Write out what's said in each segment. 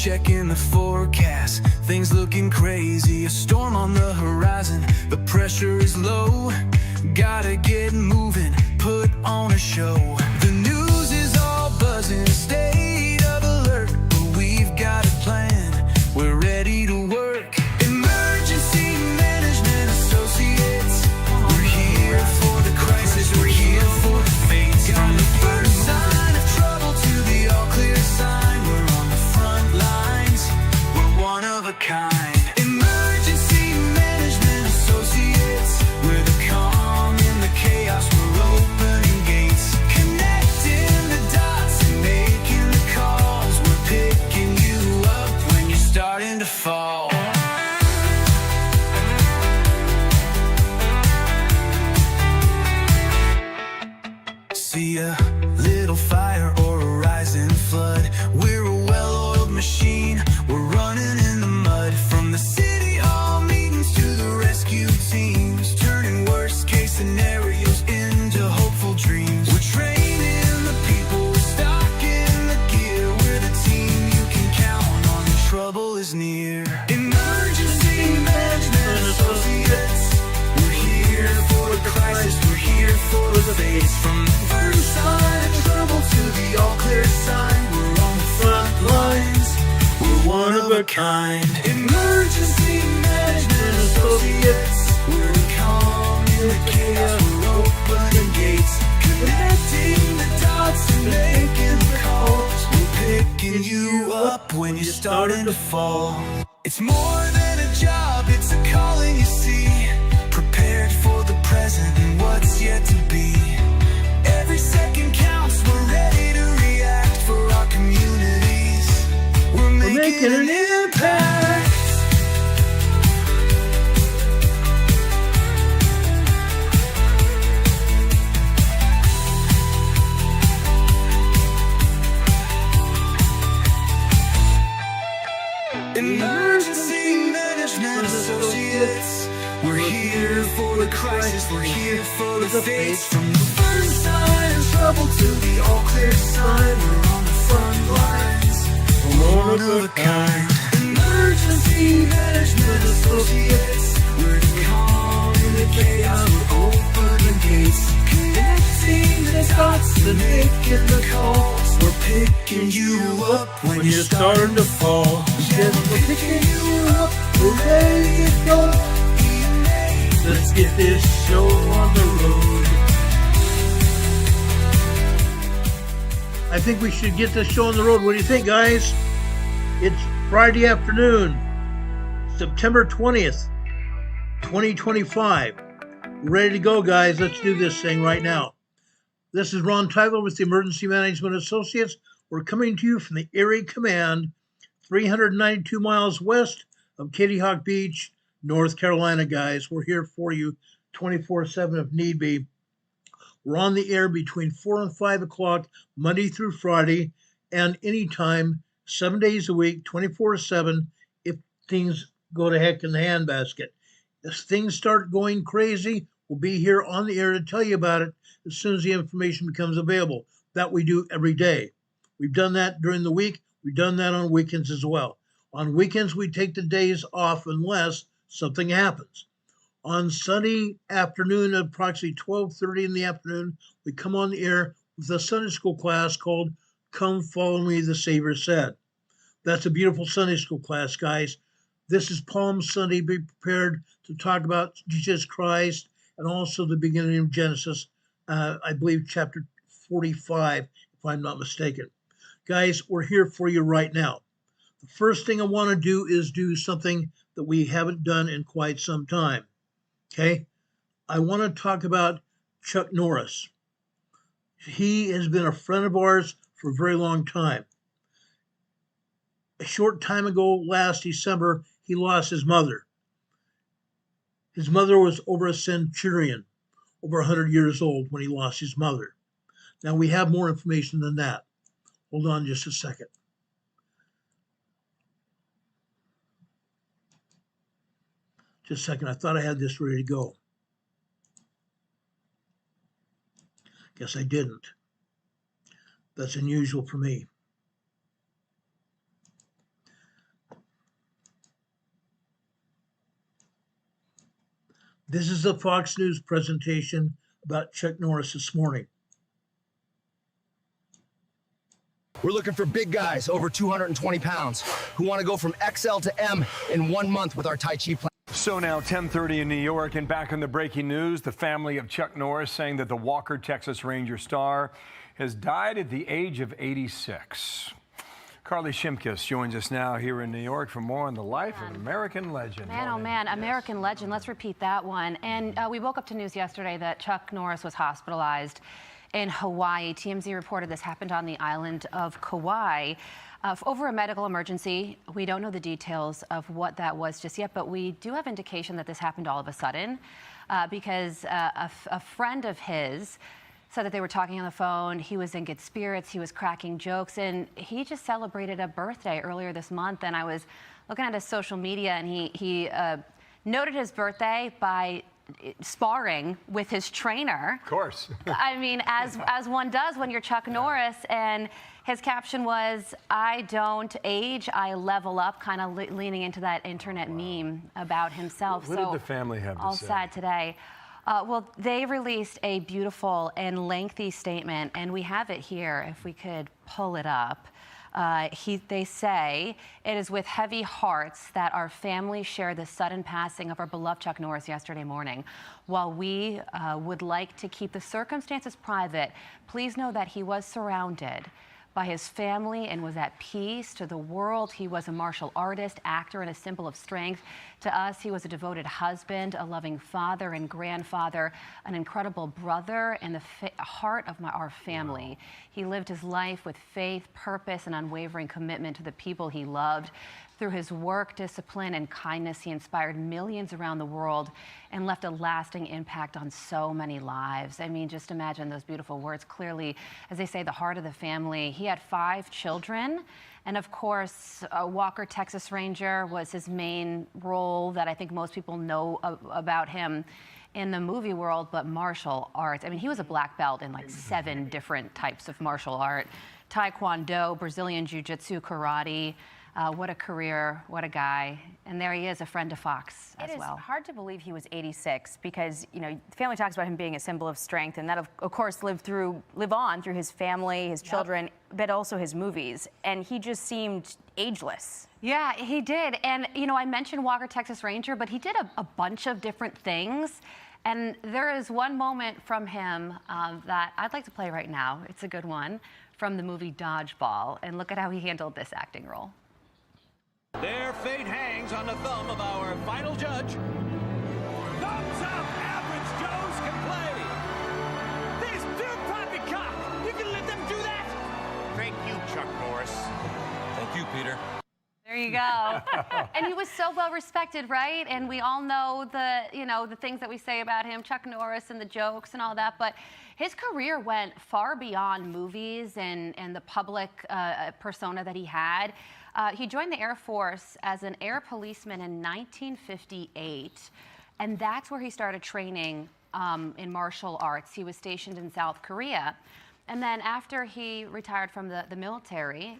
checking the forecast, things looking crazy. A storm on the horizon, the pressure is low. Gotta get moving, put on a show. The news is all buzzing, state of alert, but we've got a plan, we're ready to work. Emergency Management Associates, we're here for the crisis, we're here for the fates. Got the first sign of trouble to the all clear sign. We're on the front lines, we're one of a kind. Emergency Management Associates, we're the calm in the chaos, we're opening gates, connecting the dots and making the calls. We're picking you up when you're starting to fall. See a little fire or a rising flood, we're a well-oiled machine, we're running in the mud. From the city hall meetings to the rescue teams, turning worst case scenarios into hopeful dreams. We're training the people, we're stocking the gear, we're the team you can count on when trouble is near. Emergency Management Associates, we're here for the crisis, we're here for the fates. From the first sign of trouble to the all clear sign, we're on the front lines, we're one of a kind. Emergency Management Associates, we're the calm in the chaos, we're opening gates, connecting the dots and making the calls. We're picking you up when you're starting to fall. It's more than a job, it's a calling, you see. Prepared for the present and what's yet to be. Every second counts, we're ready to react for our communities. We're making an impact. Emergency Management Associates, we're here for the crisis, we're here for the fates. From the first sign of trouble to the all clear sign, we're on the front lines, we're one of a kind. Emergency Management Associates, we're the calm in the chaos, we're opening gates, connecting the dots and making the calls. We're picking you up when you're starting to fall. Yes, we're picking you up, we're ready to go. Let's get this show on the road. I think we should get this show on the road. What do you think, guys? It's Friday afternoon, September 20th, 2025. Ready to go, guys. Let's do this thing right now. This is Ron Tyler with the Emergency Management Associates. We're coming to you from the Erie Command, 392 miles west of Kitty Hawk Beach, North Carolina, guys. We're here for you 24/7 if need be. We're on the air between 4 and 5 o'clock, Monday through Friday, and anytime, 7 days a week, 24/7, if things go to heck in the handbasket. As things start going crazy, we'll be here on the air to tell you about it as soon as the information becomes available. That we do every day. We've done that during the week. We've done that on weekends as well. On weekends, we take the days off unless something happens. On Sunday afternoon, at approximately 12:30 in the afternoon, we come on the air with a Sunday school class called Come Follow Me, the Savior Said. That's a beautiful Sunday school class, guys. This is Palm Sunday. Be prepared to talk about Jesus Christ and also the beginning of Genesis, I believe chapter 45, if I'm not mistaken. Guys, we're here for you right now. The first thing I want to do is do something that we haven't done in quite some time. Okay? I want to talk about Chuck Norris. He has been a friend of ours for a very long time. A short time ago, last December, he lost his mother. His mother was over a centurion, over 100 years old when he lost his mother. Now, we have more information than that. Hold on just a second. Just a second. I thought I had this ready to go. Guess I didn't. That's unusual for me. This is the Fox News presentation about Chuck Norris this morning. We're looking for big guys over 220 pounds who want to go from XL to M in 1 month with our Tai Chi plan. So now 10:30 in New York, and back in the breaking news, the family of Chuck Norris saying that the Walker Texas Ranger star has died at the age of 86. Carly Shimkus joins us now here in New York for more on the life of an American legend. Man, oh man, American legend. Let's repeat that one. And we woke up to news yesterday that Chuck Norris was hospitalized in Hawaii. TMZ reported this happened on the island of Kauai over a medical emergency. We don't know the details of what that was just yet, but we do have indication that this happened all of a sudden because a friend of his said that they were talking on the phone. He was in good spirits. He was cracking jokes, and he just celebrated a birthday earlier this month. And I was looking at his social media, and he noted his birthday by sparring with his trainer. Of course. I mean, as one does when you're Chuck Norris. And his caption was, "I don't age, I level up," kind of leaning into that internet meme about himself. What did the family have to say? All sad today. Well, they released a beautiful and lengthy statement, and we have it here if we could pull it up. They say, "It is with heavy hearts that our family share the sudden passing of our beloved Chuck Norris yesterday morning. While we would like to keep the circumstances private, please know that he was surrounded by his family and was at peace. To the world, he was a martial artist, actor, and a symbol of strength. To us, he was a devoted husband, a loving father and grandfather, an incredible brother, and the heart of our family. Wow. He lived his life with faith, purpose, and unwavering commitment to the people he loved. Through his work, discipline, and kindness, he inspired millions around the world and left a lasting impact on so many lives." I mean, just imagine those beautiful words. Clearly, as they say, the heart of the family. He had 5 children. And of course, Walker Texas Ranger was his main role that I think most people know about him in the movie world, but martial arts. I mean, he was a black belt in like 7 different types of martial art. Taekwondo, Brazilian Jiu-Jitsu, karate. What a career, what a guy. And there he is, a friend of Fox as well. It is hard to believe he was 86 because, you know, the family talks about him being a symbol of strength, and that, of course, live on through his family, his children, but also his movies. And he just seemed ageless. Yeah, he did. And, you know, I mentioned Walker Texas Ranger, but he did a bunch of different things. And there is one moment from him that I'd like to play right now. It's a good one from the movie Dodgeball. And look at how he handled this acting role. Their fate hangs on the thumb of our final judge. Thumbs up, average Joes can play. These 2 poppycock, you can let them do that? Thank you, Chuck Norris. Thank you, Peter. There you go. And he was so well respected, right? And we all know the things that we say about him, Chuck Norris and the jokes and all that, but his career went far beyond movies and the public persona that he had. He joined the Air Force as an air policeman in 1958, and that's where he started training in martial arts. He was stationed in South Korea. And then after he retired from the military,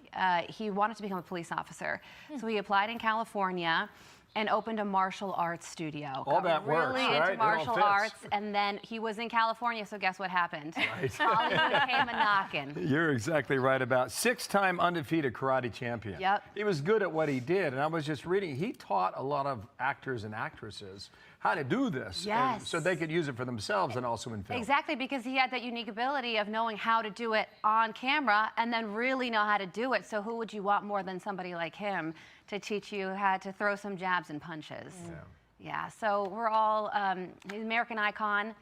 he wanted to become a police officer. So he applied in California and opened a martial arts studio. All that works, really right? into martial arts, and then he was in California, so guess what happened? Right. Hollywood came a-knocking. You're exactly right about 6-time undefeated karate champion. Yep. He was good at what he did, and I was just reading, he taught a lot of actors and actresses how to do this. Yes. And so they could use it for themselves and also in film. Exactly, because he had that unique ability of knowing how to do it on camera and then really know how to do it. So who would you want more than somebody like him to teach you how to throw some jabs and punches? Yeah. Yeah, so we're all an American icon,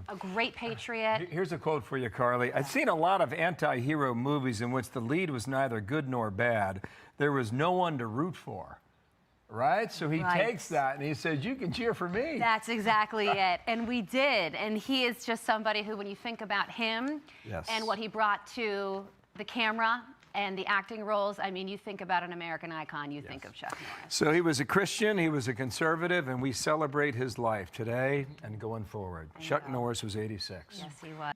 a great patriot. Here's a quote for you, Carly. I've seen a lot of anti-hero movies in which the lead was neither good nor bad. There was no one to root for. Right? So he takes that and he says, you can cheer for me. That's exactly it. And we did. And he is just somebody who, when you think about him and what he brought to the camera and the acting roles, I mean, you think about an American icon, you think of Chuck Norris. So he was a Christian, he was a conservative, and we celebrate his life today and going forward. Chuck Norris was 86. Yes, he was.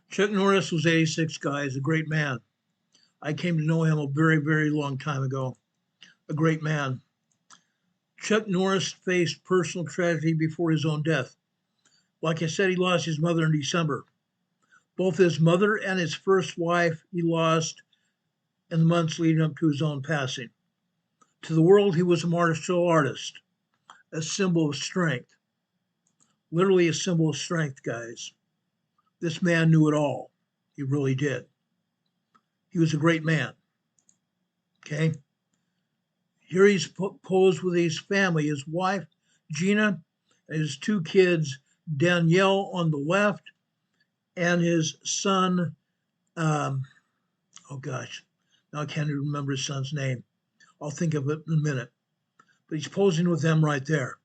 Chuck Norris was 86, guys, a great man. I came to know him a very, very long time ago. A great man. Chuck Norris faced personal tragedy before his own death. Like I said, he lost his mother in December. Both his mother and his first wife he lost in the months leading up to his own passing. To the world, he was a martial artist, a symbol of strength. Literally a symbol of strength, guys. This man knew it all. He really did. He was a great man. Okay? Here he's posed with his family, his wife, Gina, and his two kids, Danielle on the left, and his son, oh gosh, now I can't even remember his son's name. I'll think of it in a minute. But he's posing with them right there.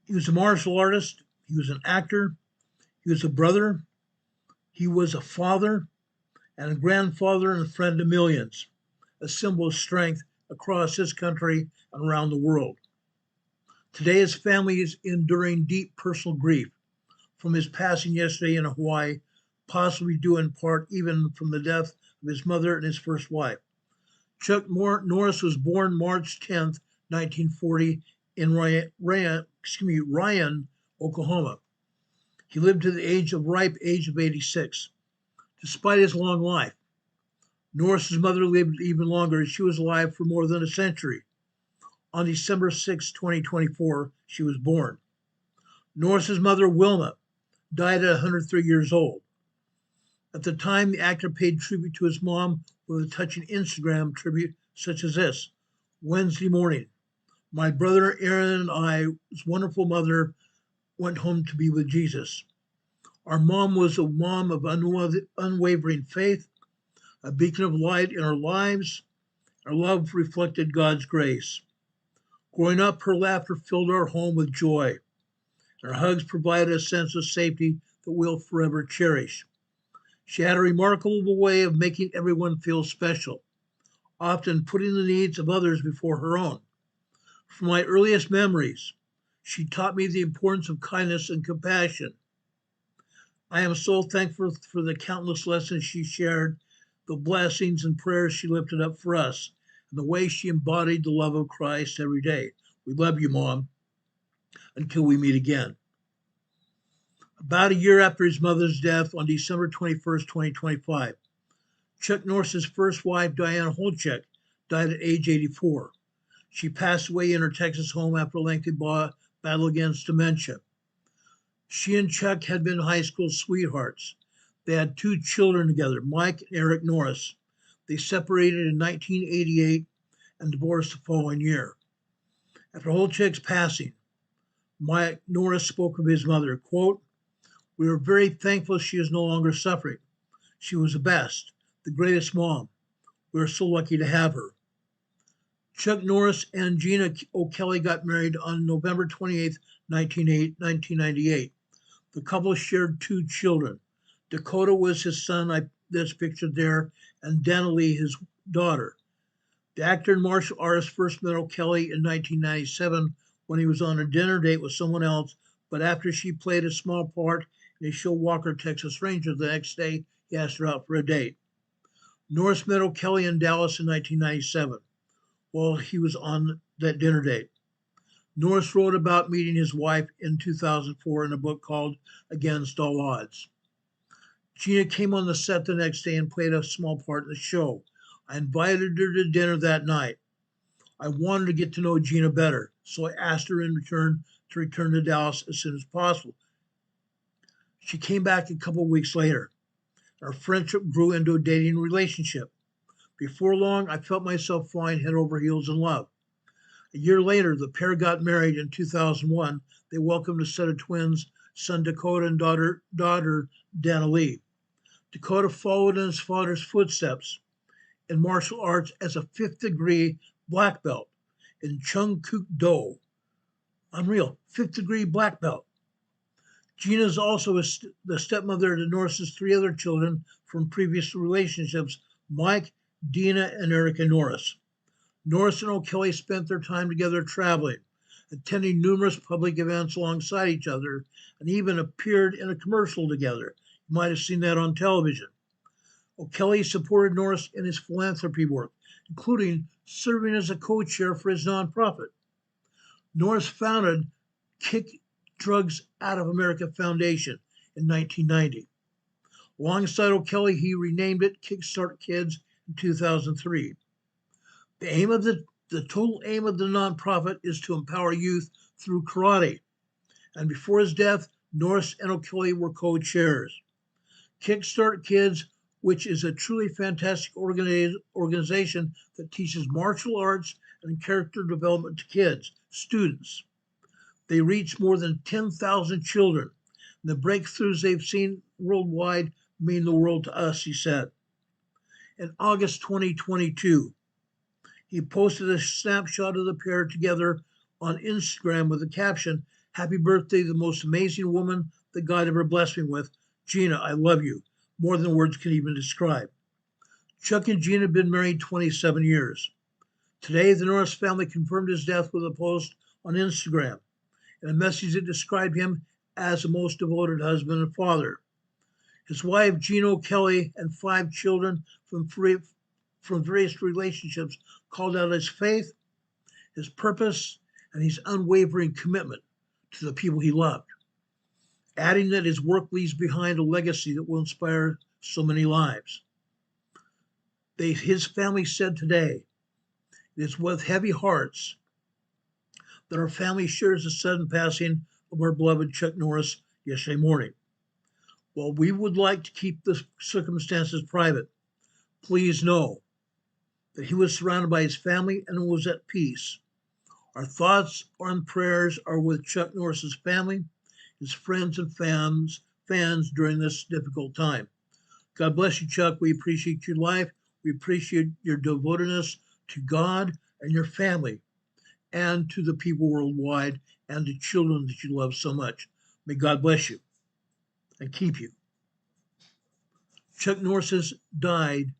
He was a martial artist. He was an actor. He was a brother. He was a father and a grandfather and a friend to millions, a symbol of strength across his country and around the world. Today, his family is enduring deep personal grief from his passing yesterday in Hawaii, possibly due in part even from the death of his mother and his first wife. Chuck Norris was born March 10th, 1940 in Ryan, Oklahoma. He lived to the ripe age of 86. Despite his long life, Norris's mother lived even longer. She was alive for more than a century. On December 6, 2024, she was born. Norris's mother, Wilma, died at 103 years old. At the time, the actor paid tribute to his mom with a touching Instagram tribute such as this. Wednesday morning, my brother Aaron and I, his wonderful mother, went home to be with Jesus. Our mom was a mom of unwavering faith, a beacon of light in our lives. Our love reflected God's grace. Growing up, her laughter filled our home with joy. Her hugs provided a sense of safety that we'll forever cherish. She had a remarkable way of making everyone feel special, often putting the needs of others before her own. From my earliest memories, she taught me the importance of kindness and compassion. I am so thankful for the countless lessons she shared, the blessings and prayers she lifted up for us, and the way she embodied the love of Christ every day. We love you, Mom, until we meet again. About a year after his mother's death on December 21st, 2025, Chuck Norris's first wife, Diana Holchek, died at age 84. She passed away in her Texas home after a lengthy battle against dementia. She and Chuck had been high school sweethearts. They had two children together, Mike and Eric Norris. They separated in 1988 and divorced the following year. After Holchek's passing, Mike Norris spoke of his mother, quote, "We are very thankful she is no longer suffering. She was the best, the greatest mom. We are so lucky to have her." Chuck Norris and Gina O'Kelly got married on November 28, 1998. The couple shared two children. Dakota was his son, that's pictured there, and Danilee, his daughter. The actor and martial artist first met O'Kelly in 1997 when he was on a dinner date with someone else, but after she played a small part in his show Walker, Texas Ranger, the next day he asked her out for a date. Norris met O'Kelly in Dallas in 1997 while he was on that dinner date. Norris wrote about meeting his wife in 2004 in a book called Against All Odds. Gina came on the set the next day and played a small part in the show. I invited her to dinner that night. I wanted to get to know Gina better, so I asked her in return to return to Dallas as soon as possible. She came back a couple of weeks later. Our friendship grew into a dating relationship. Before long, I felt myself falling head over heels in love. A year later, the pair got married in 2001. They welcomed a set of twins, son Dakota and daughter Danilee. Dakota followed in his father's footsteps in martial arts as a 5th degree black belt in Chung Kuk Do. Unreal, 5th degree black belt. Gina is also the stepmother to Norris's 3 other children from previous relationships, Mike, Dina, and Erica Norris. Norris and O'Kelly spent their time together traveling, attending numerous public events alongside each other, and even appeared in a commercial together. You might have seen that on television. O'Kelly supported Norris in his philanthropy work, including serving as a co-chair for his nonprofit. Norris founded Drugs Out of America Foundation in 1990. Alongside O'Kelly, he renamed it Kickstart Kids in 2003. The total aim of the nonprofit is to empower youth through karate. And before his death, Norris and O'Kelly were co-chairs. Kickstart Kids, which is a truly fantastic organization that teaches martial arts and character development to kids, students. They reach more than 10,000 children. The breakthroughs they've seen worldwide mean the world to us, he said. In August 2022, he posted a snapshot of the pair together on Instagram with the caption, "Happy birthday, the most amazing woman that God ever blessed me with. Gina, I love you. More than words can even describe." Chuck and Gina have been married 27 years. Today, the Norris family confirmed his death with a post on Instagram and a message that described him as a most devoted husband and father. His wife, Gina O'Kelly, and 5 children from various relationships called out his faith, his purpose, and his unwavering commitment to the people he loved, adding that his work leaves behind a legacy that will inspire so many lives. His family said today, "It is with heavy hearts that our family shares the sudden passing of our beloved Chuck Norris yesterday morning. While we would like to keep the circumstances private, please know that he was surrounded by his family and was at peace. Our thoughts and prayers are with Chuck Norris's family, his friends and fans during this difficult time. God bless you, Chuck. We appreciate your life. We appreciate your devotedness to God and your family and to the people worldwide and the children that you love so much. May God bless you and keep you." Chuck Norris has died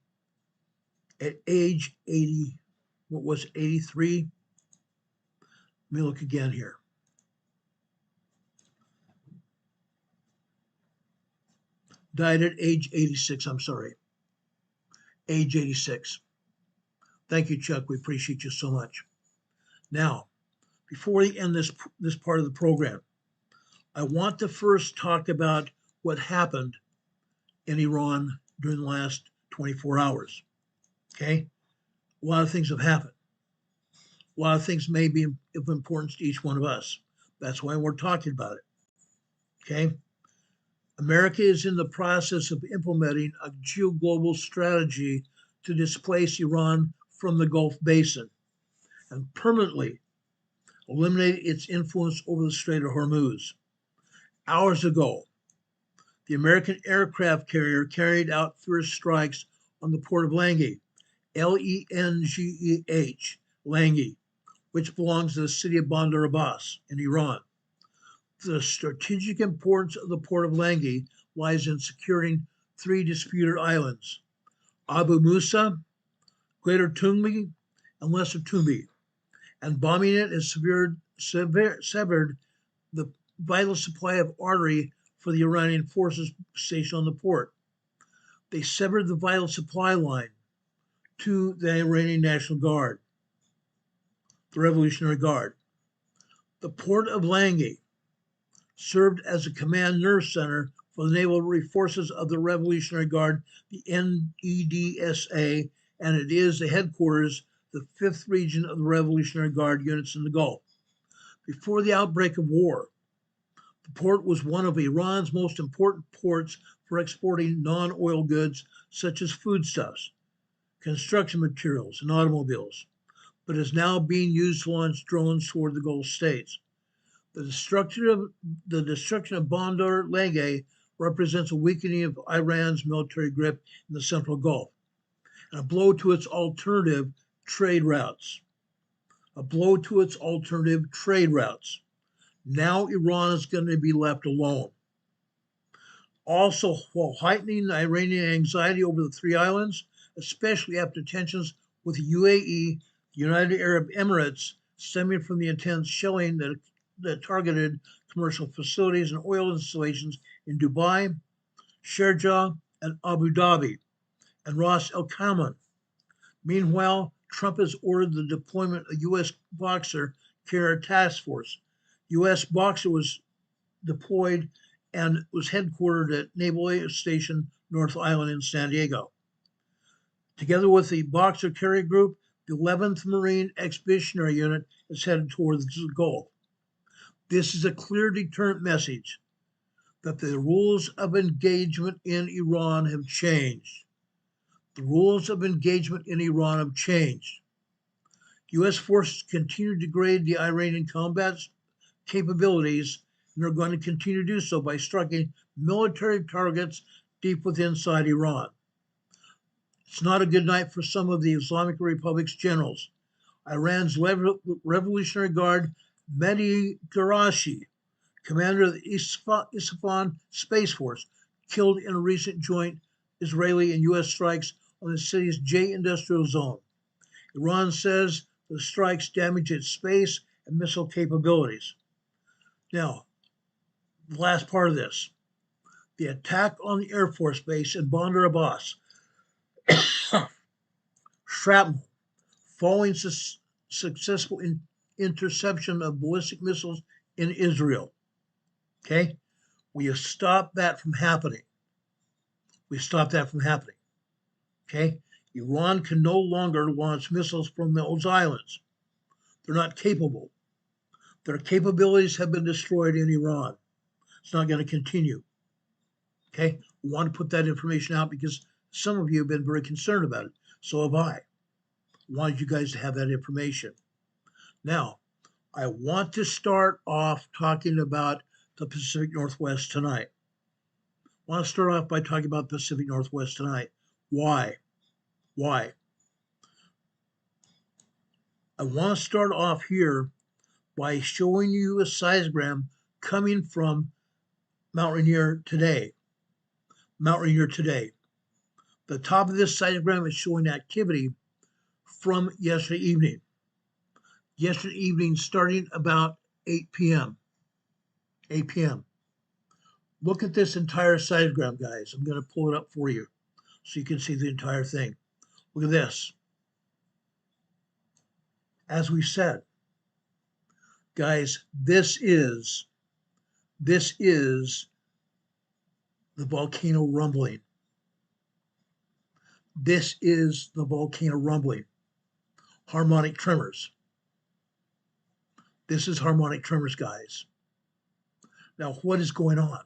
at age 80, 83? Let me look again here. Died at age 86, I'm sorry. Age 86. Thank you, Chuck. We appreciate you so much. Now, before we end this part of the program, I want to first talk about what happened in Iran during the last 24 hours. Okay? A lot of things have happened. A lot of things may be of importance to each one of us. That's why we're talking about it. Okay? America is in the process of implementing a geoglobal strategy to displace Iran from the Gulf Basin and permanently eliminate its influence over the Strait of Hormuz. Hours ago, the American aircraft carrier carried out first strikes on the port of Lengeh, Lengeh, Lengeh, which belongs to the city of Bandar Abbas in Iran. The strategic importance of the port of Lengeh lies in securing 3 disputed islands, Abu Musa, Greater Tumbi, and Lesser Tumbi, and bombing it has severed the vital supply of artery for the Iranian forces stationed on the port. They severed the vital supply line to the Iranian National Guard, the Revolutionary Guard. The port of Lengeh served as a command nerve center for the naval forces of the Revolutionary Guard, the NEDSA, and it is the headquarters, the 5th region of the Revolutionary Guard units in the Gulf. Before the outbreak of war, the port was one of Iran's most important ports for exporting non-oil goods such as foodstuffs, construction materials, and automobiles, but is now being used to launch drones toward the Gulf states. The destruction of Bandar Lengeh represents a weakening of Iran's military grip in the Central Gulf and a blow to its alternative trade routes. Now Iran is going to be left alone. Also, while heightening the Iranian anxiety over the 3 islands, especially after tensions with the UAE, the United Arab Emirates, stemming from the intense shelling that targeted commercial facilities and oil installations in Dubai, Sharjah, and Abu Dhabi, and Ras Al Khaimah. Meanwhile, Trump has ordered the deployment of U.S. Boxer carrier task force. U.S. Boxer was deployed and was headquartered at Naval Air Station North Island in San Diego. Together with the Boxer Carrier Group, the 11th Marine Expeditionary Unit is headed towards the Gulf. This is a clear deterrent message that the rules of engagement in Iran have changed. The rules of engagement in Iran have changed. U.S. forces continue to degrade the Iranian combat capabilities, and they're going to continue to do so by striking military targets deep within inside Iran. It's not a good night for some of the Islamic Republic's generals. Iran's Revolutionary Guard Mehdi Garashi, commander of the Isfahan Space Force, killed in a recent joint Israeli and U.S. strikes on the city's J industrial zone. Iran says the strikes damaged its space and missile capabilities. Now, the last part of this, the attack on the Air Force Base in Bandar Abbas, shrapnel, following successful interception of ballistic missiles in Israel. Okay? We stop that from happening. Okay? Iran can no longer launch missiles from those islands. They're not capable. Their capabilities have been destroyed in Iran. It's not going to continue. Okay? We want to put that information out because some of you have been very concerned about it. So have I. Wanted you guys to have that information. Now, I want to start off talking about the Pacific Northwest tonight. I want to start off by talking about the Pacific Northwest tonight. Why? I want to start off here by showing you a seismogram coming from Mount Rainier today. The top of this seismogram is showing activity from yesterday evening. Starting about 8 p.m. Look at this entire seismogram, guys. I'm going to pull it up for you so you can see the entire thing. Look at this. As we said, guys, this is the volcano rumbling. This is the volcano rumbling. Harmonic tremors. This is harmonic tremors, guys. Now, what is going on?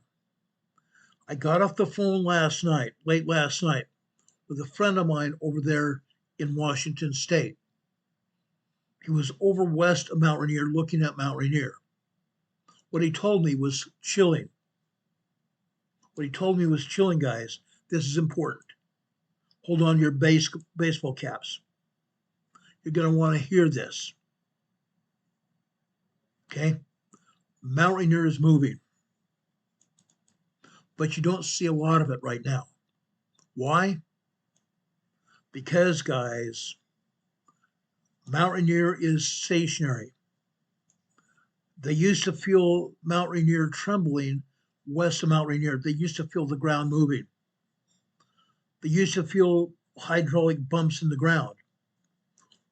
I got off the phone late last night, with a friend of mine over there in Washington State. He was over west of Mount Rainier, looking at Mount Rainier. What he told me was chilling. Guys. This is important. Hold on to your baseball caps. You're going to want to hear this. Okay? Mount Rainier is moving. But you don't see a lot of it right now. Why? Because, guys, Mount Rainier is stationary. They used to feel Mount Rainier trembling west of Mount Rainier. They used to feel the ground moving. They used to feel hydraulic bumps in the ground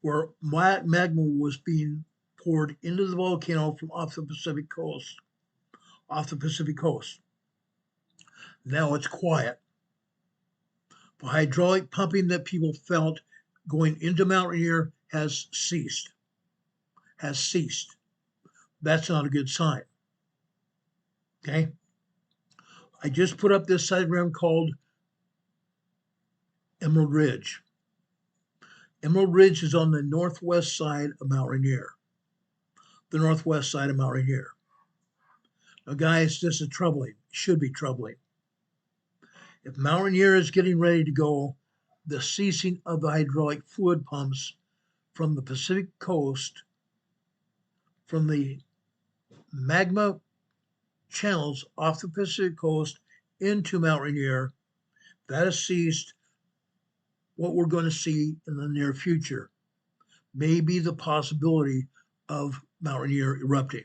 where magma was being poured into the volcano from off the Pacific coast. Now it's quiet. The hydraulic pumping that people felt going into Mount Rainier has ceased. That's not a good sign. Okay? I just put up this seismogram called Emerald Ridge. Emerald Ridge is on the northwest side of Mount Rainier. Now, guys, this is troubling. Should be troubling. If Mount Rainier is getting ready to go, the ceasing of the hydraulic fluid pumps from the Pacific coast, from the magma channels off the Pacific coast into Mount Rainier, that has ceased. What we're going to see in the near future may be the possibility of Mount Rainier erupting.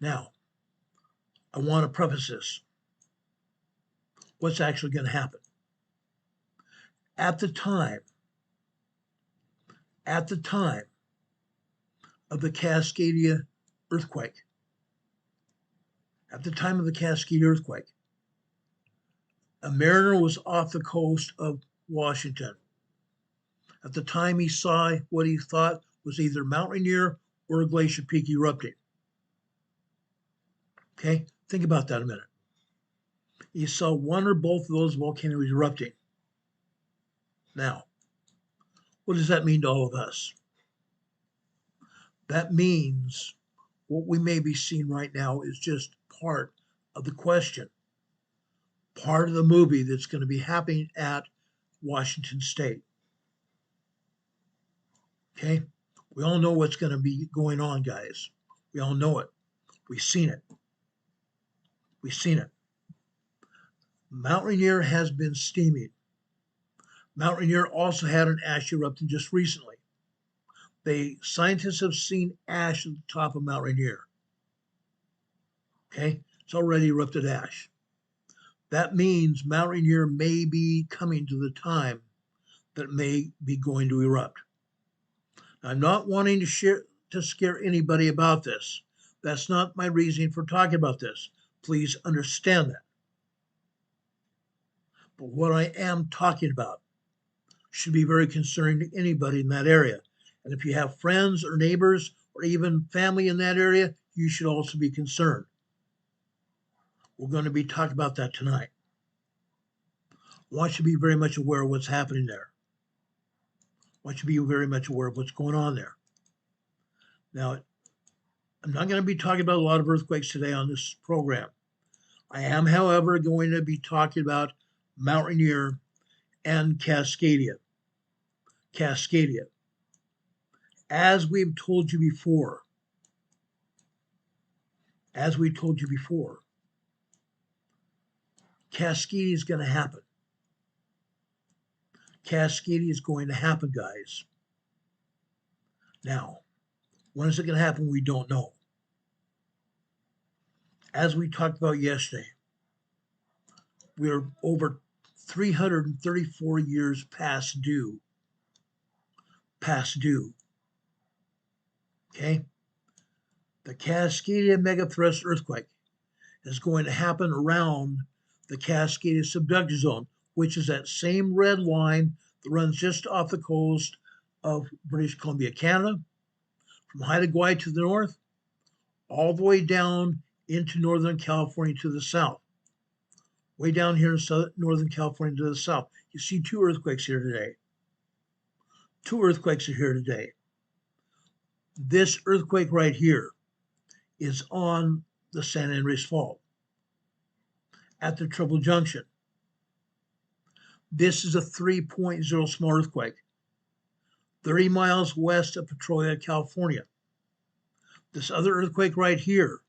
Now, I want to preface this. What's actually going to happen? At the time of the Cascadia earthquake. At the time of the Cascadia earthquake, a mariner was off the coast of Washington. At the time, he saw what he thought was either Mount Rainier or a glacier peak erupting. Okay, think about that a minute. He saw one or both of those volcanoes erupting. Now, what does that mean to all of us? That means what we may be seeing right now is just part of the question, part of the movie that's going to be happening at Washington State. Okay? We all know what's going to be going on, guys. We all know it. We've seen it. We've seen it. Mount Rainier has been steaming. Mount Rainier also had an ash eruption just recently. Scientists have seen ash at the top of Mount Rainier. Okay? It's already erupted ash. That means Mount Rainier may be coming to the time that may be going to erupt. I'm not wanting to scare anybody about this. That's not my reasoning for talking about this. Please understand that. But what I am talking about should be very concerning to anybody in that area. And if you have friends or neighbors or even family in that area, you should also be concerned. We're going to be talking about that tonight. I want you to be very much aware of what's happening there. I want you to be very much aware of what's going on there. Now, I'm not going to be talking about a lot of earthquakes today on this program. I am, however, going to be talking about Mount Rainier and Cascadia. Cascadia. As we've told you before, Cascadia is going to happen. Cascadia is going to happen, guys. Now, when is it going to happen? We don't know. As we talked about yesterday, we're over 334 years past due. Okay? The Cascadia megathrust earthquake is going to happen around the Cascadia subductor zone, which is that same red line that runs just off the coast of British Columbia, Canada, from Haida Gwaii to the north, all the way down into Northern California to the south. Way down here in Northern California to the south. You see two earthquakes here today. Two earthquakes are here today. This earthquake right here is on the San Andreas Fault at the Triple Junction. This is a 3.0 small earthquake, 30 miles west of Petrolia, California. This other earthquake right here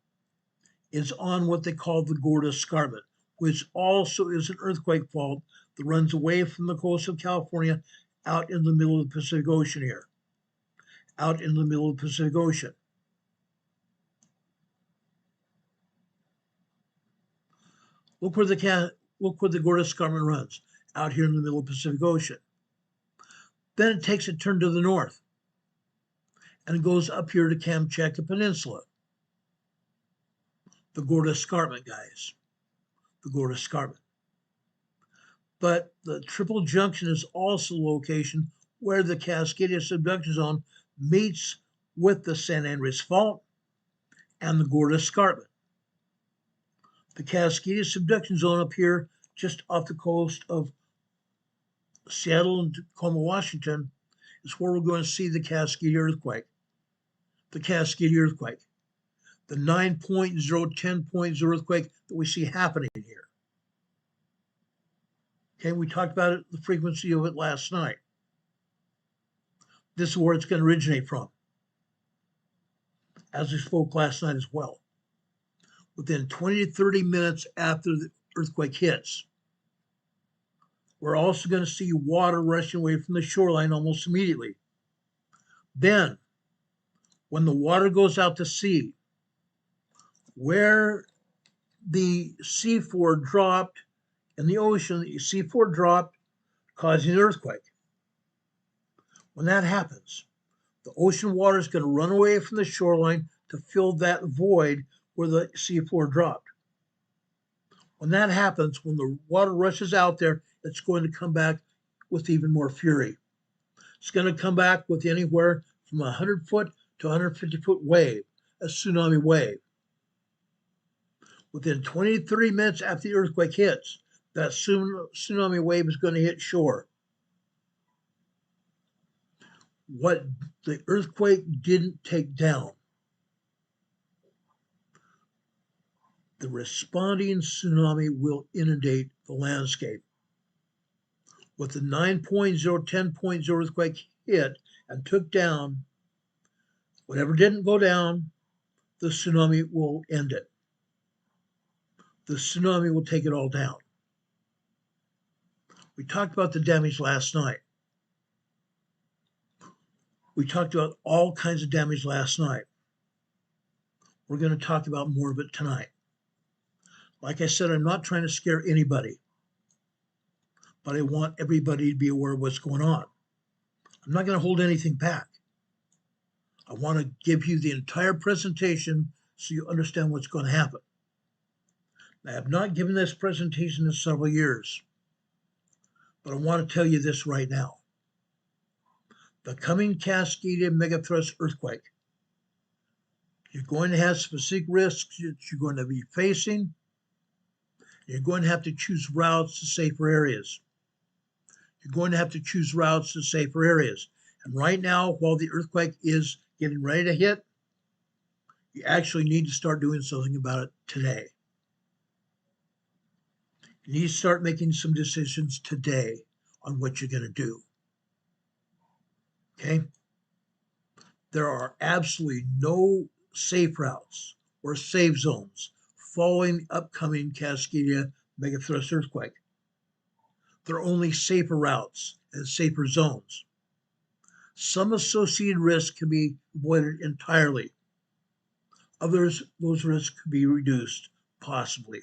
is on what they call the Gorda Escarpment, which also is an earthquake fault that runs away from the coast of California out in the middle of the Pacific Ocean here. Out in the middle of the Pacific Ocean. Look where the Gorda Escarpment runs, out here in the middle of the Pacific Ocean. Then it takes a turn to the north, and it goes up here to Kamchatka Peninsula. The Gorda Escarpment, guys. The Gorda Escarpment. But the Triple Junction is also the location where the Cascadia subductor zone meets with the San Andreas Fault and the Gorda Escarpment. The Cascadia subduction zone up here, just off the coast of Seattle and Tacoma, Washington, is where we're going to see the Cascadia earthquake. The Cascadia earthquake. The 9.0, 10.0 earthquake that we see happening here. Okay, we talked about it, the frequency of it last night. This is where it's going to originate from, as we spoke last night as well. Within 20 to 30 minutes after the earthquake hits, we're also going to see water rushing away from the shoreline almost immediately. Then, when the water goes out to sea, where the C4 dropped in the ocean, the C4 dropped, causing an earthquake. When that happens, The ocean water is going to run away from the shoreline to fill that void where the seafloor dropped. When that happens, when the water rushes out there, it's going to come back with even more fury. It's going to come back with anywhere from a 100-foot to 150-foot wave, a tsunami wave. Within 20 to 30 minutes after the earthquake hits, that tsunami wave is going to hit shore. What the earthquake didn't take down, the responding tsunami will inundate the landscape. With the 9.0, 10.0 earthquake hit and took down, whatever didn't go down, the tsunami will end it. The tsunami will take it all down. We talked about the damage last night. We talked about all kinds of damage last night. We're going to talk about more of it tonight. Like I said, I'm not trying to scare anybody, but I want everybody to be aware of what's going on. I'm not going to hold anything back. I want to give you the entire presentation so you understand what's going to happen. I have not given this presentation in several years, but I want to tell you this right now. The coming Cascadia megathrust earthquake, you're going to have specific risks that you're going to be facing. You're going to have to choose routes to safer areas. You're going to have to choose routes to safer areas. And right now, while the earthquake is getting ready to hit, you actually need to start doing something about it today. You need to start making some decisions today on what you're going to do. Okay? There are absolutely no safe routes or safe zones following the upcoming Cascadia megathrust earthquake. There are only safer routes and safer zones. Some associated risks can be avoided entirely. Others, those risks could be reduced, possibly.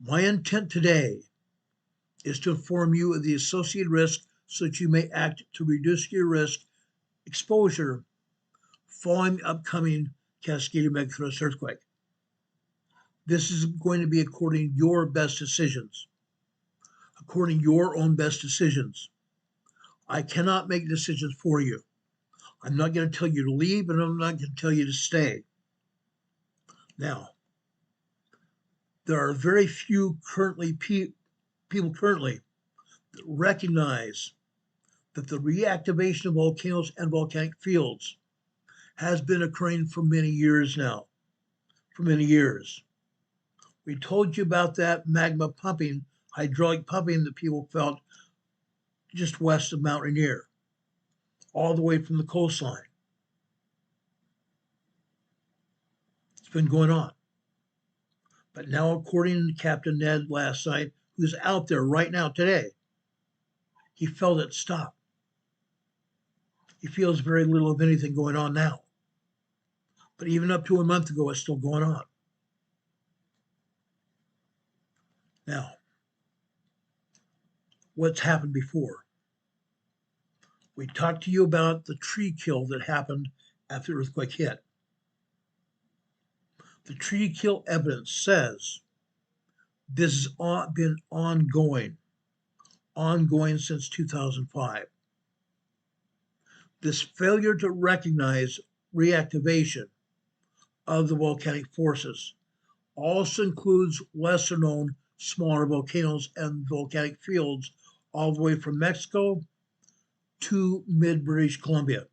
My intent today is to inform you of the associated risk so that you may act to reduce your risk exposure following the upcoming Cascadia megathrust earthquake. This is going to be according to your best decisions, according to your own best decisions. I cannot make decisions for you. I'm not going to tell you to leave, and I'm not going to tell you to stay. Now, there are very few people currently that recognize that the reactivation of volcanoes and volcanic fields has been occurring for many years now. For many years. We told you about that magma pumping, hydraulic pumping that people felt just west of Mount Rainier, all the way from the coastline. It's been going on. But now, according to Captain Ned last night, who's out there right now today, he felt it stop. He feels very little of anything going on now. But even up to a month ago, it's still going on. Now, what's happened before? We talked to you about the tree kill that happened after the earthquake hit. The tree kill evidence says this has been ongoing since 2005. This failure to recognize reactivation of the volcanic forces also includes lesser known smaller volcanoes and volcanic fields all the way from Mexico to mid-British Columbia.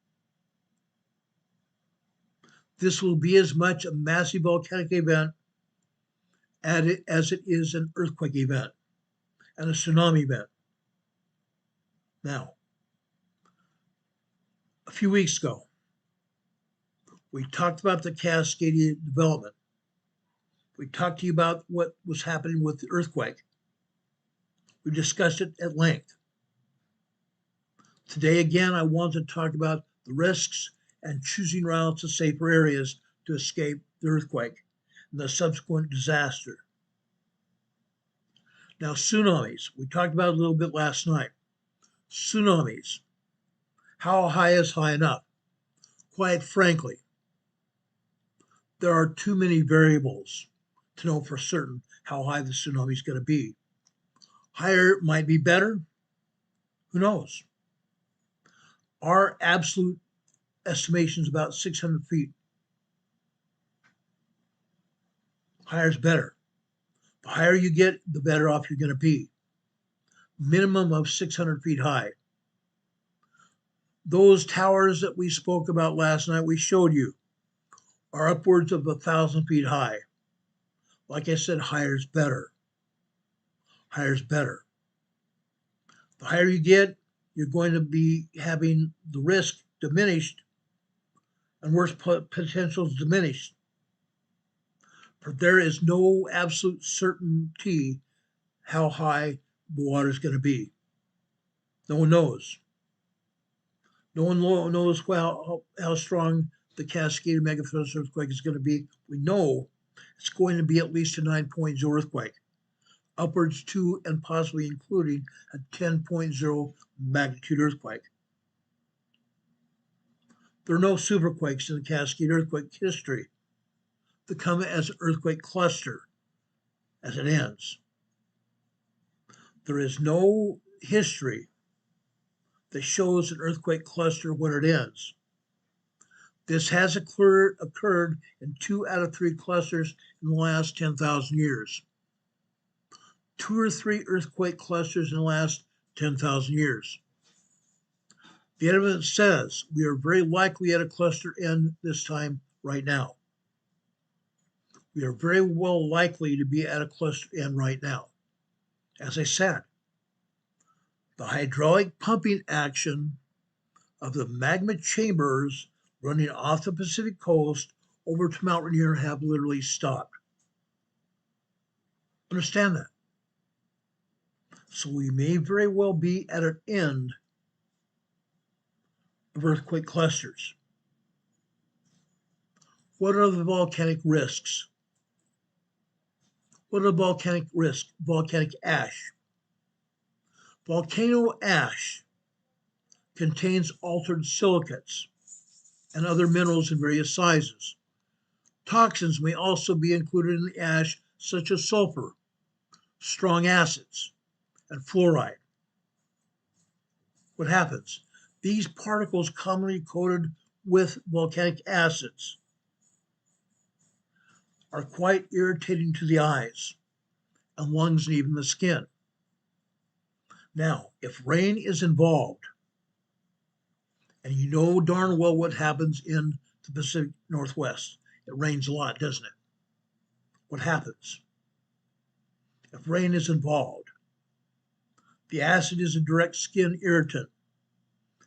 This will be as much a massive volcanic event as it is an earthquake event and a tsunami event. Now, a few weeks ago, we talked about the Cascadia development. We talked to you about what was happening with the earthquake. We discussed it at length. Today, again, I want to talk about the risks and choosing routes to safer areas to escape the earthquake and the subsequent disaster. Now, tsunamis, we talked about it a little bit last night. Tsunamis How high is high enough? Quite frankly, there are too many variables to know for certain how high the tsunami is going to be. Higher might be better. Who knows? Our absolute estimation is about 600 feet. Higher is better. The higher you get, the better off you're going to be. Minimum of 600 feet high. Those towers that we spoke about last night, we showed you, are upwards of 1,000 feet high. Like I said, higher is better. Higher is better. The higher you get, you're going to be having the risk diminished and worst potentials diminished. For there is no absolute certainty how high the water is going to be. No one knows. No one knows how strong the Cascadia megathrust earthquake is going to be. We know it's going to be at least a 9.0 earthquake, upwards to and possibly including a 10.0 magnitude earthquake. There are no superquakes in the Cascadia earthquake history that come as an earthquake cluster as it ends. There is no history that shows an earthquake cluster when it ends. This has occurred in 2 out of 3 clusters in the last 10,000 years. 2 or 3 earthquake clusters in the last 10,000 years. The evidence says we are very likely at a cluster end this time right now. We are very well likely to be at a cluster end right now. As I said, the hydraulic pumping action of the magma chambers running off the Pacific coast over to Mount Rainier have literally stopped. Understand that. So we may very well be at an end of earthquake clusters. What are the volcanic risks? What are the volcanic risks? Volcanic ash. Volcano ash contains altered silicates and other minerals in various sizes. Toxins may also be included in the ash, such as sulfur, strong acids, and fluoride. What happens? These particles, commonly coated with volcanic acids, are quite irritating to the eyes and lungs and even the skin. Now, if rain is involved, and you know darn well what happens in the Pacific Northwest, it rains a lot, doesn't it? What happens? If rain is involved, the acid is a direct skin irritant,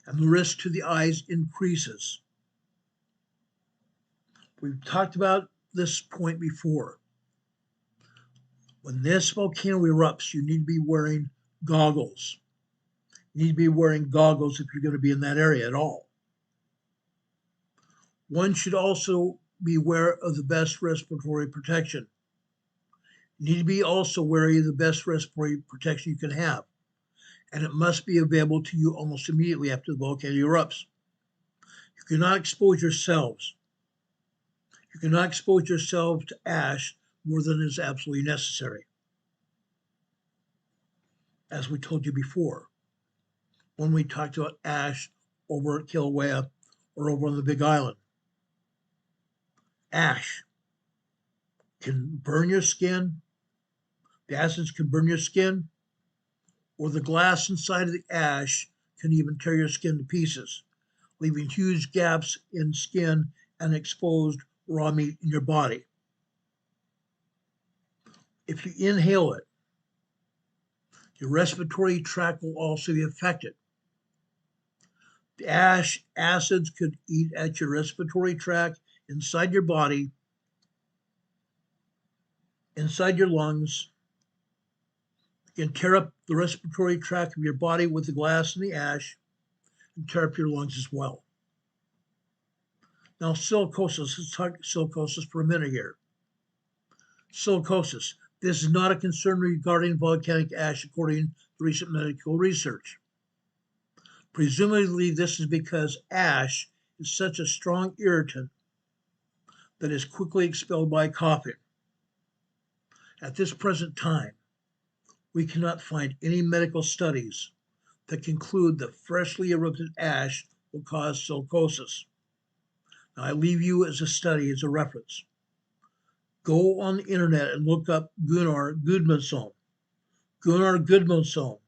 and the risk to the eyes increases. We've talked about this point before. When this volcano erupts, you need to be wearing goggles. You need to be wearing goggles if you're going to be in that area at all. One should also be aware of the best respiratory protection. You need to be also wary of the best respiratory protection you can have, and it must be available to you almost immediately after the volcano erupts. You cannot expose yourselves. You cannot expose yourselves to ash more than is absolutely necessary. As we told you before, when we talked about ash over at Kilauea or over on the Big Island, ash can burn your skin, the acids can burn your skin, or the glass inside of the ash can even tear your skin to pieces, leaving huge gaps in skin and exposed raw meat in your body. If you inhale it, your respiratory tract will also be affected. The ash acids could eat at your respiratory tract, inside your body, inside your lungs. You can tear up the respiratory tract of your body with the glass and the ash, and tear up your lungs as well. Now, silicosis, let's talk silicosis for a minute here. Silicosis, this is not a concern regarding volcanic ash according to recent medical research. Presumably, this is because ash is such a strong irritant that is quickly expelled by coughing. At this present time, we cannot find any medical studies that conclude that freshly erupted ash will cause silicosis. Now, I leave you as a study, as a reference. Go on the internet and look up Gunnar Gudmundsson. Gunnar Gudmundsson,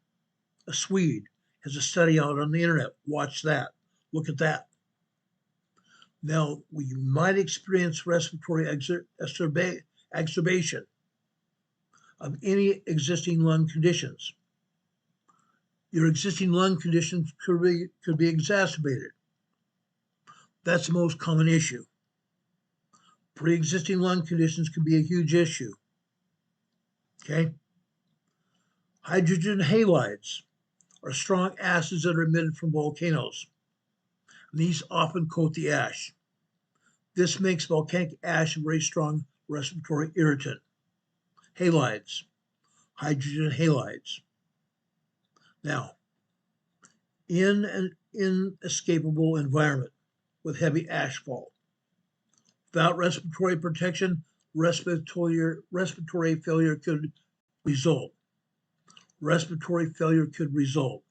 a Swede, has a study out on the internet. Watch that. Look at that. Now, we might experience respiratory exacerbation of any existing lung conditions. Your existing lung conditions could be exacerbated. That's the most common issue. Pre-existing lung conditions can be a huge issue. Okay? Hydrogen halides are strong acids that are emitted from volcanoes. And these often coat the ash. This makes volcanic ash a very strong respiratory irritant. Halides, hydrogen halides. Now, in an inescapable environment with heavy ashfall, without respiratory protection, respiratory failure could result. Respiratory failure could result.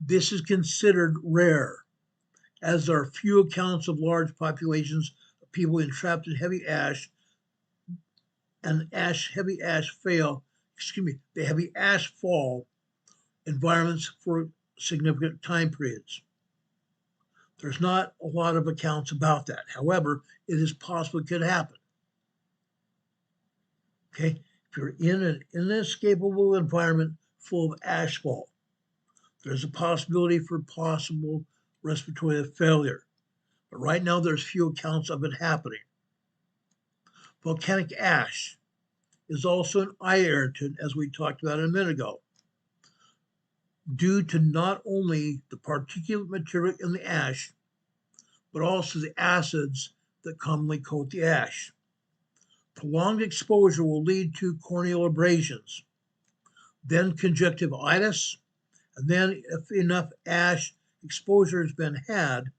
This is considered rare, as there are few accounts of large populations of people entrapped in heavy ash and heavy ash fall environments for significant time periods. There's not a lot of accounts about that. However, it is possible it could happen. Okay, if you're in an inescapable environment full of ashfall, there's a possibility for possible respiratory failure. But right now, there's few accounts of it happening. Volcanic ash is also an eye irritant, as we talked about a minute ago, due to not only the particulate material in the ash, but also the acids that commonly coat the ash. Prolonged exposure will lead to corneal abrasions, then conjunctivitis, and then if enough ash exposure has been had,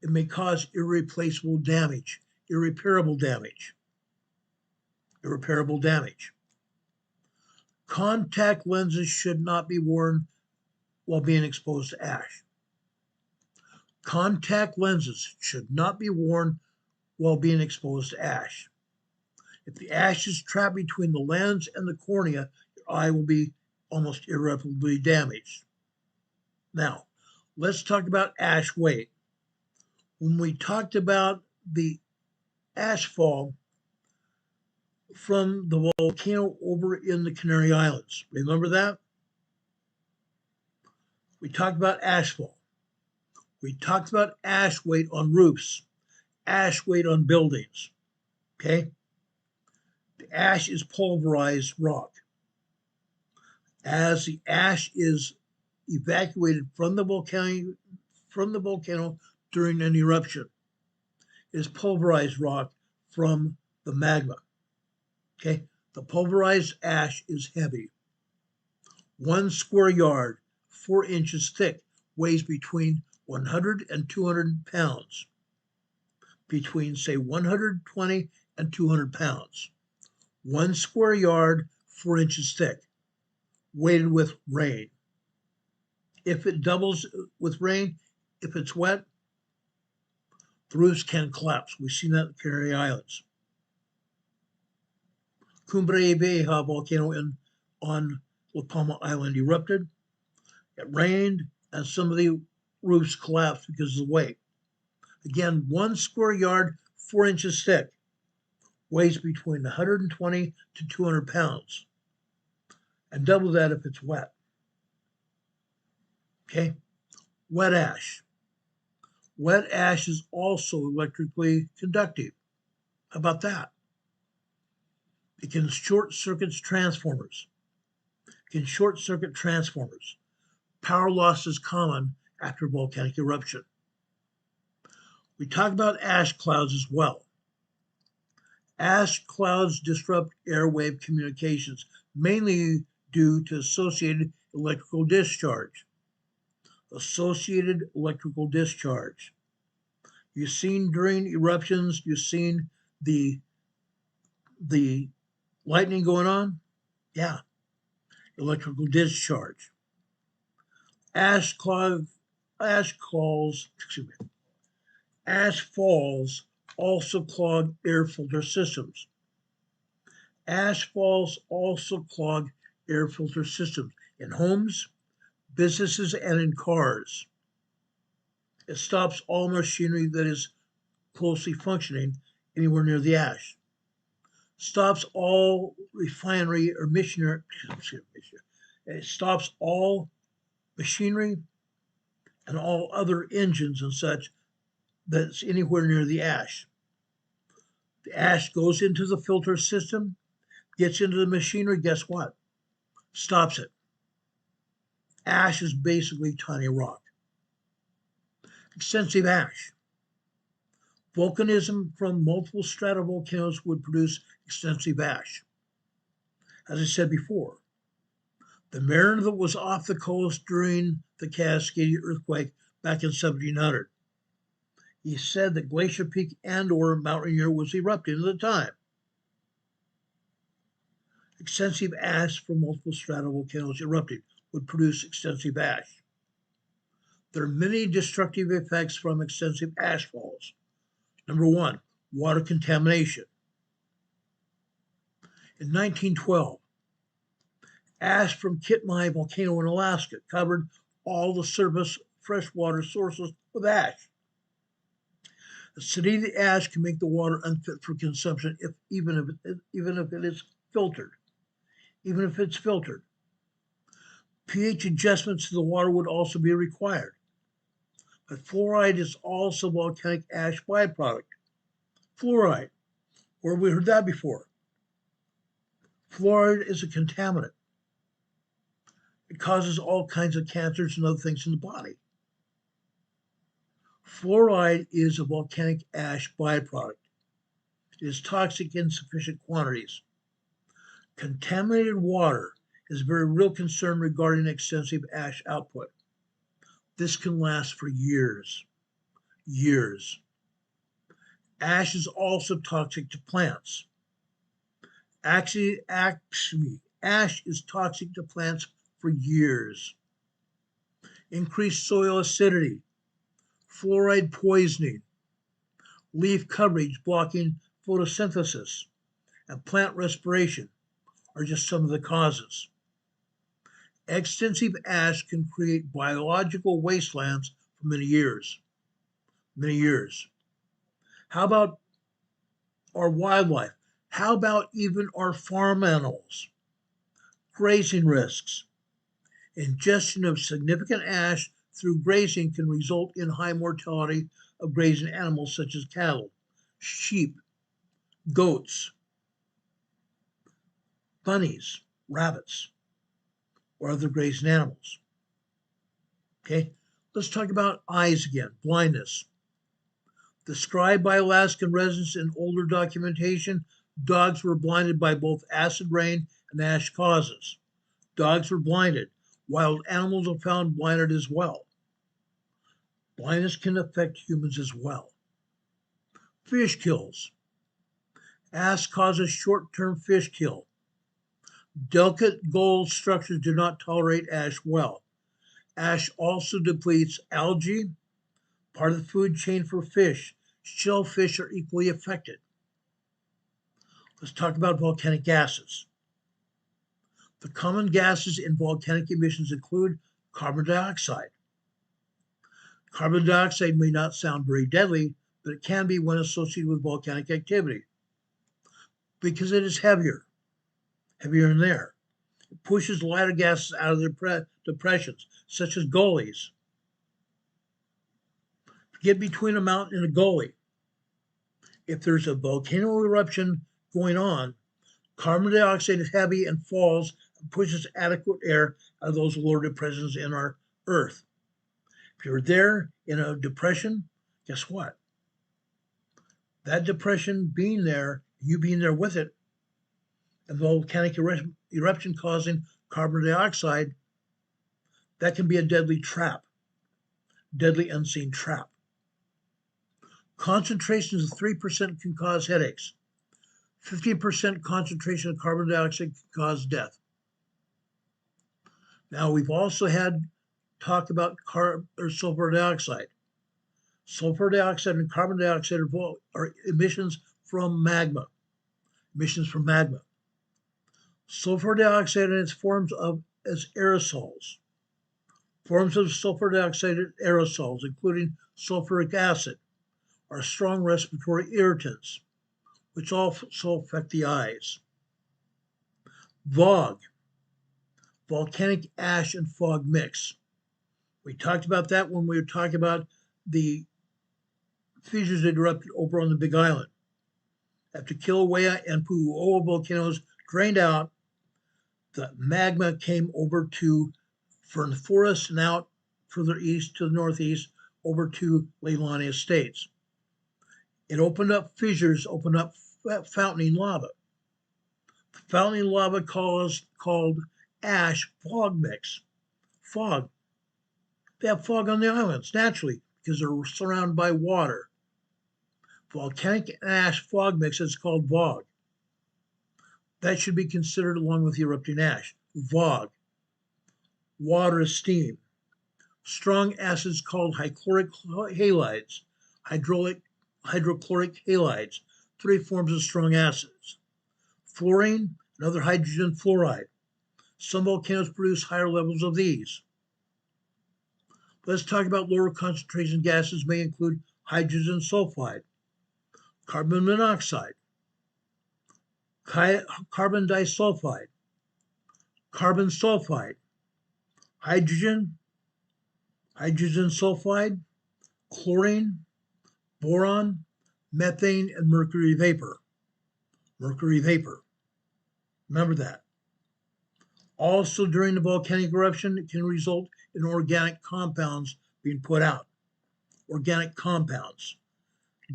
it may cause irreparable damage. Contact lenses should not be worn while being exposed to ash. Contact lenses should not be worn while being exposed to ash. If the ash is trapped between the lens and the cornea, your eye will be almost irreparably damaged. Now, let's talk about ash weight. When we talked about the ash fall from the volcano over in the Canary Islands, remember that? We talked about ash fall. We talked about ash weight on roofs, ash weight on buildings, okay? The ash is pulverized rock. As the ash is evacuated from the volcano during an eruption, it is pulverized rock from the magma. Okay, the pulverized ash is heavy. 1 square yard, 4 inches thick, weighs between 100 and 200 pounds. Between, say, 120 and 200 pounds. 1 square yard, 4 inches thick, weighted with rain. If it doubles with rain, if it's wet, the roofs can collapse. We've seen that in the Canary Islands. Cumbre Aveyah volcano on La Palma Island erupted. It rained, and some of the roofs collapsed because of the weight. Again, 1 square yard, 4 inches thick, weighs between 120 to 200 pounds, and double that if it's wet. Okay, wet ash. Wet ash is also electrically conductive. How about that? It can short-circuit transformers. Power loss is common after volcanic eruption. We talk about ash clouds as well. Ash clouds disrupt airwave communications, mainly due to associated electrical discharge. associated electrical discharge. You've seen during eruptions, you've seen the lightning going on? Yeah, electrical discharge. Ash falls also clog air filter systems. Ash falls also clog air filter systems in homes, businesses, and in cars. It stops all machinery that is closely functioning anywhere near the ash. Stops all refinery or machinery. It stops all machinery and all other engines and such that's anywhere near the ash. The ash goes into the filter system, gets into the machinery, guess what? Stops it. Ash is basically tiny rock. Extensive ash. Volcanism from multiple stratovolcanoes would produce extensive ash. As I said before, the mariner that was off the coast during the Cascadia earthquake back in 1700, he said that Glacier Peak and or Mount Rainier was erupting at the time. Extensive ash from multiple stratovolcanoes erupting would produce extensive ash. There are many destructive effects from extensive ash falls. Number one, water contamination. In 1912, ash from Katmai volcano in Alaska covered all the surface freshwater sources with ash. Acidity of the ash can make the water unfit for consumption even if it is filtered. Even if it's filtered. pH adjustments to the water would also be required. But fluoride is also volcanic ash byproduct. Fluoride, where we heard that before. Fluoride is a contaminant. It causes all kinds of cancers and other things in the body. Fluoride is a volcanic ash byproduct. It is toxic in sufficient quantities. Contaminated water is a very real concern regarding extensive ash output. This can last for years. Years. Ash is also toxic to plants. Actually, ash is toxic to plants for years. Increased soil acidity, fluoride poisoning, leaf coverage blocking photosynthesis, and plant respiration are just some of the causes. Extensive ash can create biological wastelands for many years. Many years. How about our wildlife? How about even our farm animals? Grazing risks. Ingestion of significant ash through grazing can result in high mortality of grazing animals such as cattle, sheep, goats, bunnies, rabbits, or other grazing animals. Okay, let's talk about eyes again, blindness. Described by Alaskan residents in older documentation, dogs were blinded by both acid rain and ash causes. Dogs were blinded. Wild animals are found blinded as well. Blindness can affect humans as well. Fish kills. Ash causes short-term fish kill. Delicate gold structures do not tolerate ash well. Ash also depletes algae, part of the food chain for fish. Shellfish are equally affected. Let's talk about volcanic gases. The common gases in volcanic emissions include carbon dioxide. Carbon dioxide may not sound very deadly, but it can be when associated with volcanic activity because it is heavier in there. It pushes lighter gases out of the depressions, such as gullies. Get between a mountain and a gully. If there's a volcano eruption going on, carbon dioxide is heavy and falls and pushes adequate air out of those lower depressions in our Earth. If you're there in a depression, guess what? That depression being there, you being there with it, and volcanic eruption causing carbon dioxide, that can be a deadly trap deadly unseen trap. Concentrations of 3% can cause headaches. 15% concentration of carbon dioxide can cause death. Now, we've also had talk about sulfur dioxide. Sulfur dioxide and carbon dioxide are emissions from magma. Sulfur dioxide in its forms as aerosols. Forms of sulfur dioxide aerosols, including sulfuric acid, are strong respiratory irritants, which also affect the eyes. VOG, volcanic ash and fog mix. We talked about that when we were talking about the fissures that erupted over on the Big Island. After Kilauea and Pu'uoa volcanoes drained out, the magma came over from the forest and out further east to the northeast over to Leilani Estates. It opened up fissures, opened up fountaining lava. The fountaining lava called ash fog mix. Fog. They have fog on the islands naturally because they're surrounded by water. Volcanic ash fog mix is called VOG. That should be considered along with the erupting ash. VOG. Water is steam. Strong acids called hydrochloric halides. Hydrochloric halides. 3 forms of strong acids. Fluorine and other hydrogen fluoride. Some volcanoes produce higher levels of these. Let's talk about lower concentration gases may include hydrogen sulfide, carbon monoxide, carbon disulfide, carbon sulfide, hydrogen sulfide, chlorine, boron, methane, and mercury vapor. Remember that. Also, during the volcanic eruption, it can result in organic compounds being put out. Organic compounds.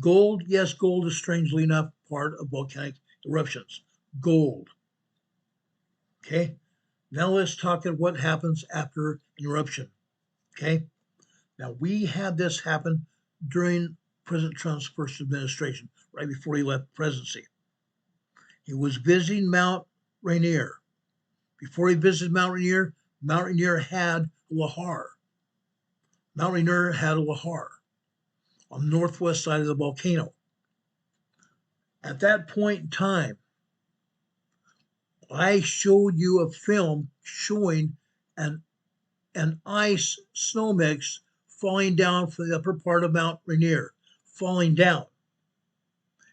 Gold, yes, gold is strangely enough part of volcanic eruptions. Gold. Okay, now let's talk about what happens after an eruption. Okay, now we had this happen during President Trump's first administration, right before he left the presidency. He was visiting Mount Rainier. Before he visited Mount Rainier had a lahar. Mount Rainier had a lahar on the northwest side of the volcano. At that point in time, I showed you a film showing an ice snow mix falling down from the upper part of Mount Rainier, falling down.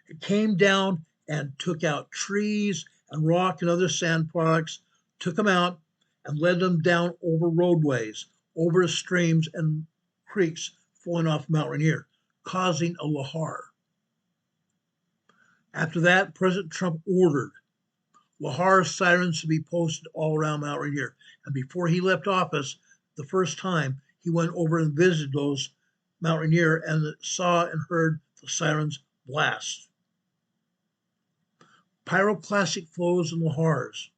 It came down and took out trees and rock and other sand products, took them out and led them down over roadways, over streams and creeks flowing off Mount Rainier, causing a lahar. After that, President Trump ordered lahar sirens to be posted all around Mount Rainier. And before he left office, the first time, he went over and visited those Mount Rainier and saw and heard the sirens blast. Pyroclastic flows and lahars.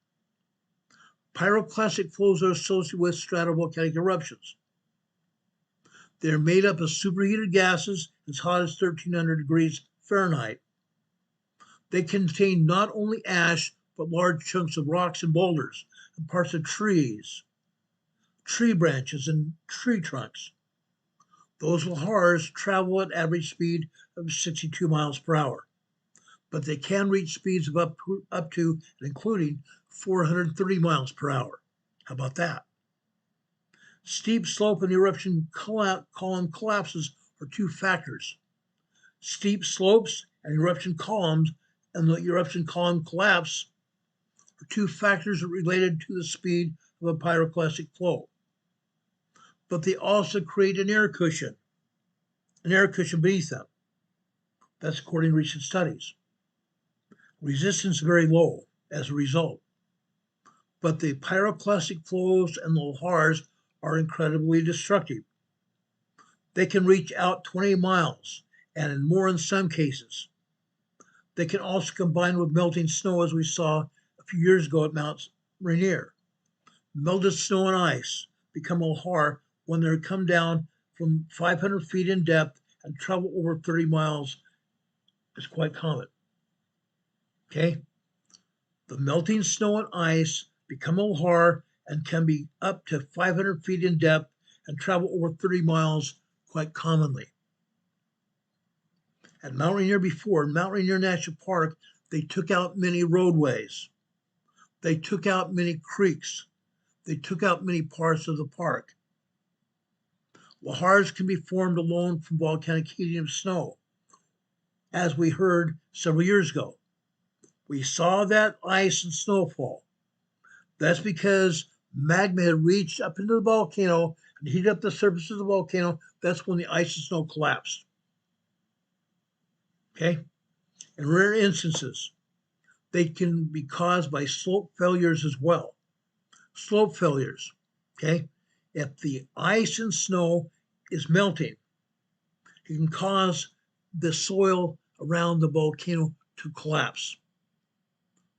Pyroclastic flows are associated with stratovolcanic eruptions. They're made up of superheated gases as hot as 1,300 degrees Fahrenheit. They contain not only ash, but large chunks of rocks and boulders and parts of trees, tree branches, and tree trunks. Those lahars travel at average speed of 62 miles per hour, but they can reach speeds of up to and including 430 miles per hour. How about that? Steep slope and eruption column collapses are 2 factors. Steep slopes and eruption columns and the eruption column collapse are 2 factors related to the speed of a pyroclastic flow. But they also create an air cushion beneath them. That's according to recent studies. Resistance is very low as a result. But the pyroclastic flows and the lahars are incredibly destructive. They can reach out 20 miles and more in some cases. They can also combine with melting snow, as we saw a few years ago at Mount Rainier. Melted snow and ice become a lahar when they come down from 500 feet in depth and travel over 30 miles is quite common. Okay? The melting snow and ice become a lahar and can be up to 500 feet in depth and travel over 30 miles quite commonly. At Mount Rainier before, in Mount Rainier National Park, they took out many roadways. They took out many creeks. They took out many parts of the park. Lahars can be formed alone from volcanic heating of snow, as we heard several years ago. We saw that ice and snowfall. That's because magma had reached up into the volcano and heated up the surface of the volcano. That's when the ice and snow collapsed. Okay? In rare instances, they can be caused by slope failures as well. Slope failures, okay? If the ice and snow is melting, it can cause the soil around the volcano to collapse.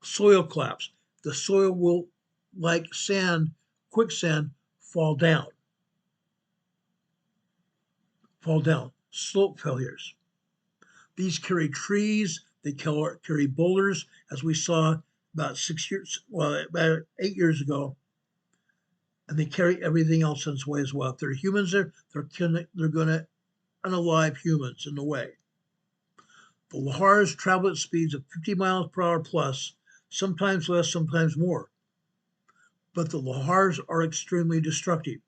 Soil collapse. The soil will, like sand, quicksand, fall down. Fall down. Slope failures. These carry trees, they carry boulders, as we saw about 8 years ago. And they carry everything else in its way as well. If there are humans there, they're going to unalive humans in the way. The lahars travel at speeds of 50 miles per hour plus, sometimes less, sometimes more. But the lahars are extremely destructive.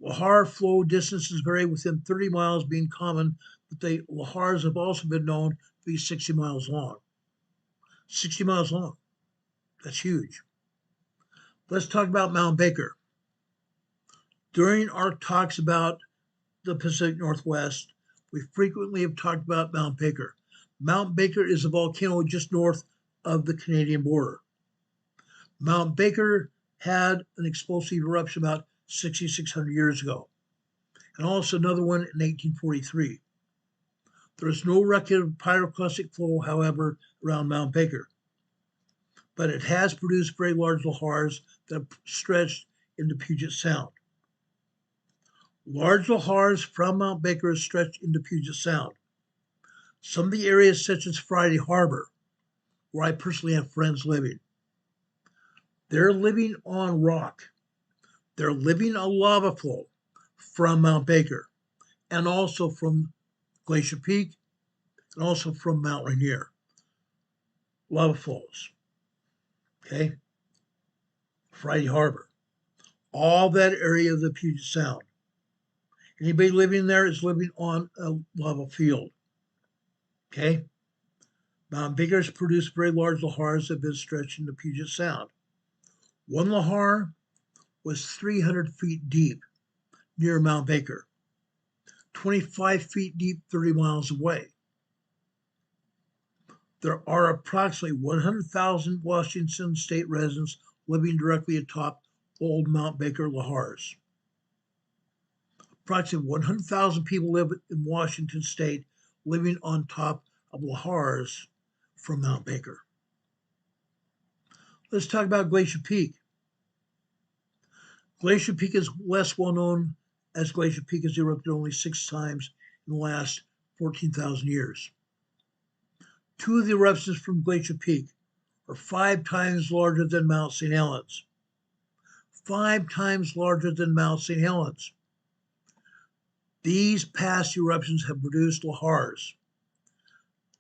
Lahar flow distances vary within 30 miles being common, but the lahars have also been known to be 60 miles long. 60 miles long. That's huge. Let's talk about Mount Baker. During our talks about the Pacific Northwest, we frequently have talked about Mount Baker. Mount Baker is a volcano just north of the Canadian border. Mount Baker had an explosive eruption about 6,600 years ago, and also another one in 1843. There is no record of pyroclastic flow, however, around Mount Baker, but it has produced very large lahars that have stretched into Puget Sound. Large lahars from Mount Baker have stretched into Puget Sound. Some of the areas, such as Friday Harbor, where I personally have friends living, they're living on rock. They're living a lava flow from Mount Baker and also from Glacier Peak and also from Mount Rainier. Lava flows. Okay? Friday Harbor. All that area of the Puget Sound. Anybody living there is living on a lava field. Okay? Mount Baker has produced very large lahars that have been stretched into Puget Sound. One lahar was 300 feet deep near Mount Baker, 25 feet deep 30 miles away. There are approximately 100,000 Washington state residents living directly atop old Mount Baker lahars. Approximately 100,000 people live in Washington state living on top of lahars from Mount Baker. Let's talk about Glacier Peak. Glacier Peak is less well known, as Glacier Peak has erupted only 6 times in the last 14,000 years. 2 of the eruptions from Glacier Peak are 5 times larger than Mount St. Helens. 5 times larger than Mount St. Helens. These past eruptions have produced lahars,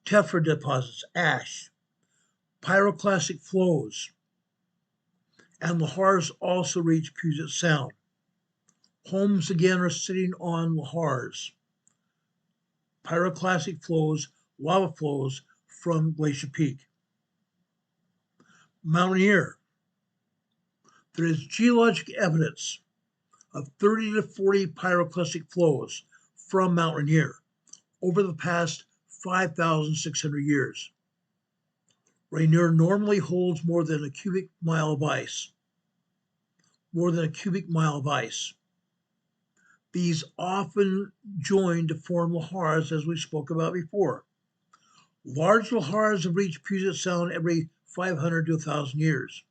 tephra deposits, ash, pyroclastic flows, and lahars also reach Puget Sound. Homes again are sitting on lahars, pyroclastic flows, lava flows from Glacier Peak. Mount Rainier. There is geologic evidence of 30 to 40 pyroclastic flows from Mount Rainier over the past 5,600 years. Rainier normally holds more than a cubic mile of ice. More than a cubic mile of ice. These often join to form lahars, as we spoke about before. Large lahars have reached Puget Sound every 500 to 1,000 years.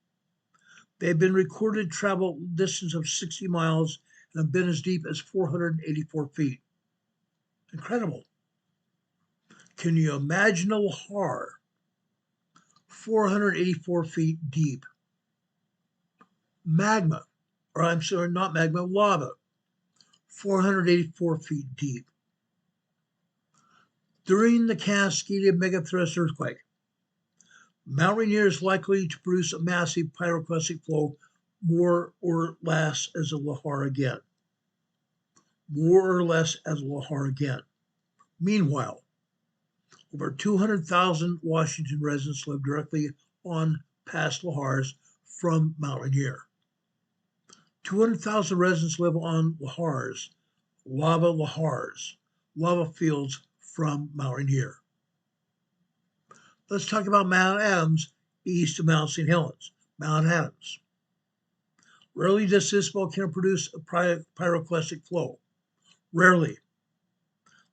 They've been recorded travel distance of 60 miles and have been as deep as 484 feet. Incredible. Can you imagine a lahar 484 feet deep? Magma, or I'm sorry, not magma, lava, 484 feet deep. During the Cascadia megathrust earthquake, Mount Rainier is likely to produce a massive pyroclastic flow more or less as a lahar again. More or less as a lahar again. Meanwhile, over 200,000 Washington residents live directly on past lahars from Mount Rainier. 200,000 residents live on lahars, lava fields from Mount Rainier. Let's talk about Mount Adams, east of Mount St. Helens. Mount Adams. Rarely does this volcano produce a pyroclastic flow. Rarely.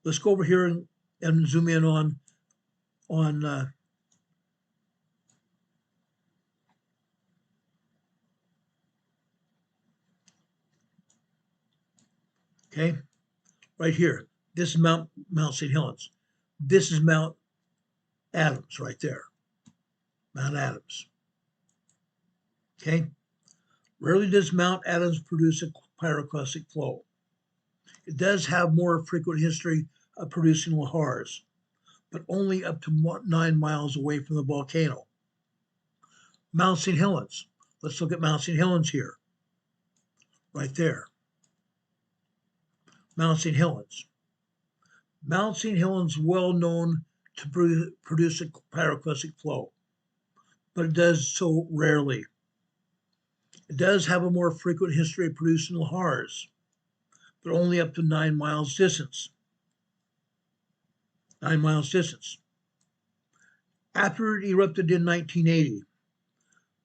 Let's go over here and zoom in on okay, right here. This is Mount St. Helens. This is Mount Adams right there. Mount Adams. Okay. Rarely does Mount Adams produce a pyroclastic flow. It does have more frequent history of producing lahars, but only up to 9 miles away from the volcano. Mount St. Helens. Let's look at Mount St. Helens here. Right there. Mount St. Helens. Mount St. Helens is well known to produce a pyroclastic flow, but it does so rarely. It does have a more frequent history of producing lahars, but only up to 9 miles distance. 9 miles distance. After it erupted in 1980,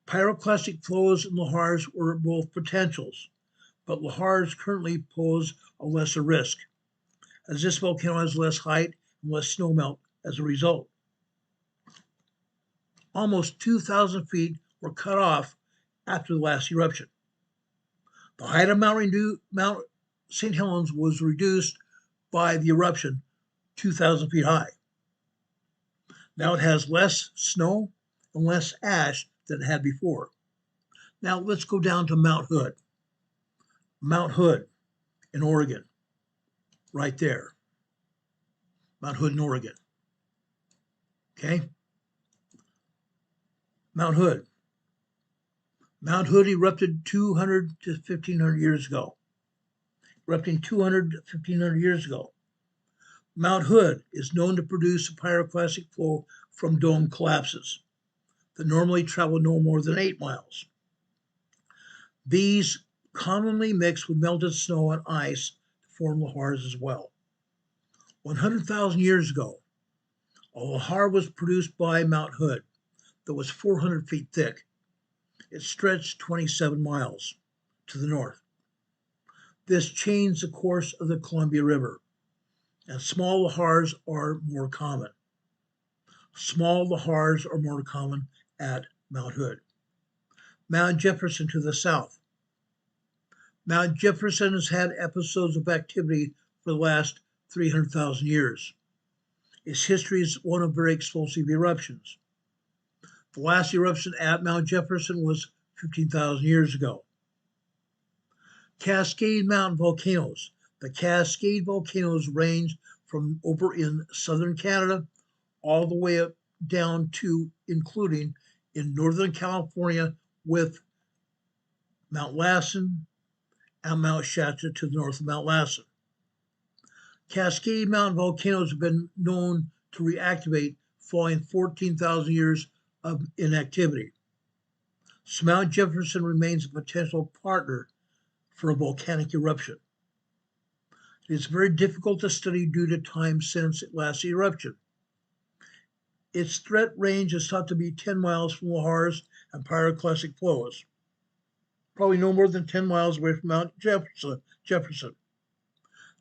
pyroclastic flows in lahars were both potentials, but lahars currently pose a lesser risk, as this volcano has less height and less snowmelt as a result. Almost 2,000 feet were cut off after the last eruption. The height of Mount St. Helens was reduced by the eruption 2,000 feet high. Now it has less snow and less ash than it had before. Now let's go down to Mount Hood. Mount Hood in Oregon, right there. Mount Hood in Oregon. Okay? Mount Hood. Mount Hood erupted 200 to 1,500 years ago. Erupting 200 to 1,500 years ago. Mount Hood is known to produce a pyroclastic flow from dome collapses that normally travel no more than 8 miles. These commonly mix with melted snow and ice to form lahars as well. 100,000 years ago, a lahar was produced by Mount Hood that was 400 feet thick. It stretched 27 miles to the north. This changed the course of the Columbia River, and small lahars are more common. Small lahars are more common at Mount Hood. Mount Jefferson to the south. Mount Jefferson has had episodes of activity for the last 300,000 years. Its history is one of very explosive eruptions. The last eruption at Mount Jefferson was 15,000 years ago. Cascade Mountain volcanoes. The Cascade volcanoes range from over in southern Canada all the way up down to including in northern California with Mount Lassen and Mount Shasta to the north of Mount Lassen. Cascade Mountain volcanoes have been known to reactivate following 14,000 years of inactivity. So Mount Jefferson remains a potential partner for a volcanic eruption. It is very difficult to study due to time since its last eruption. Its threat range is thought to be 10 miles from lahars and pyroclastic flows, probably no more than 10 miles away from Mount Jefferson.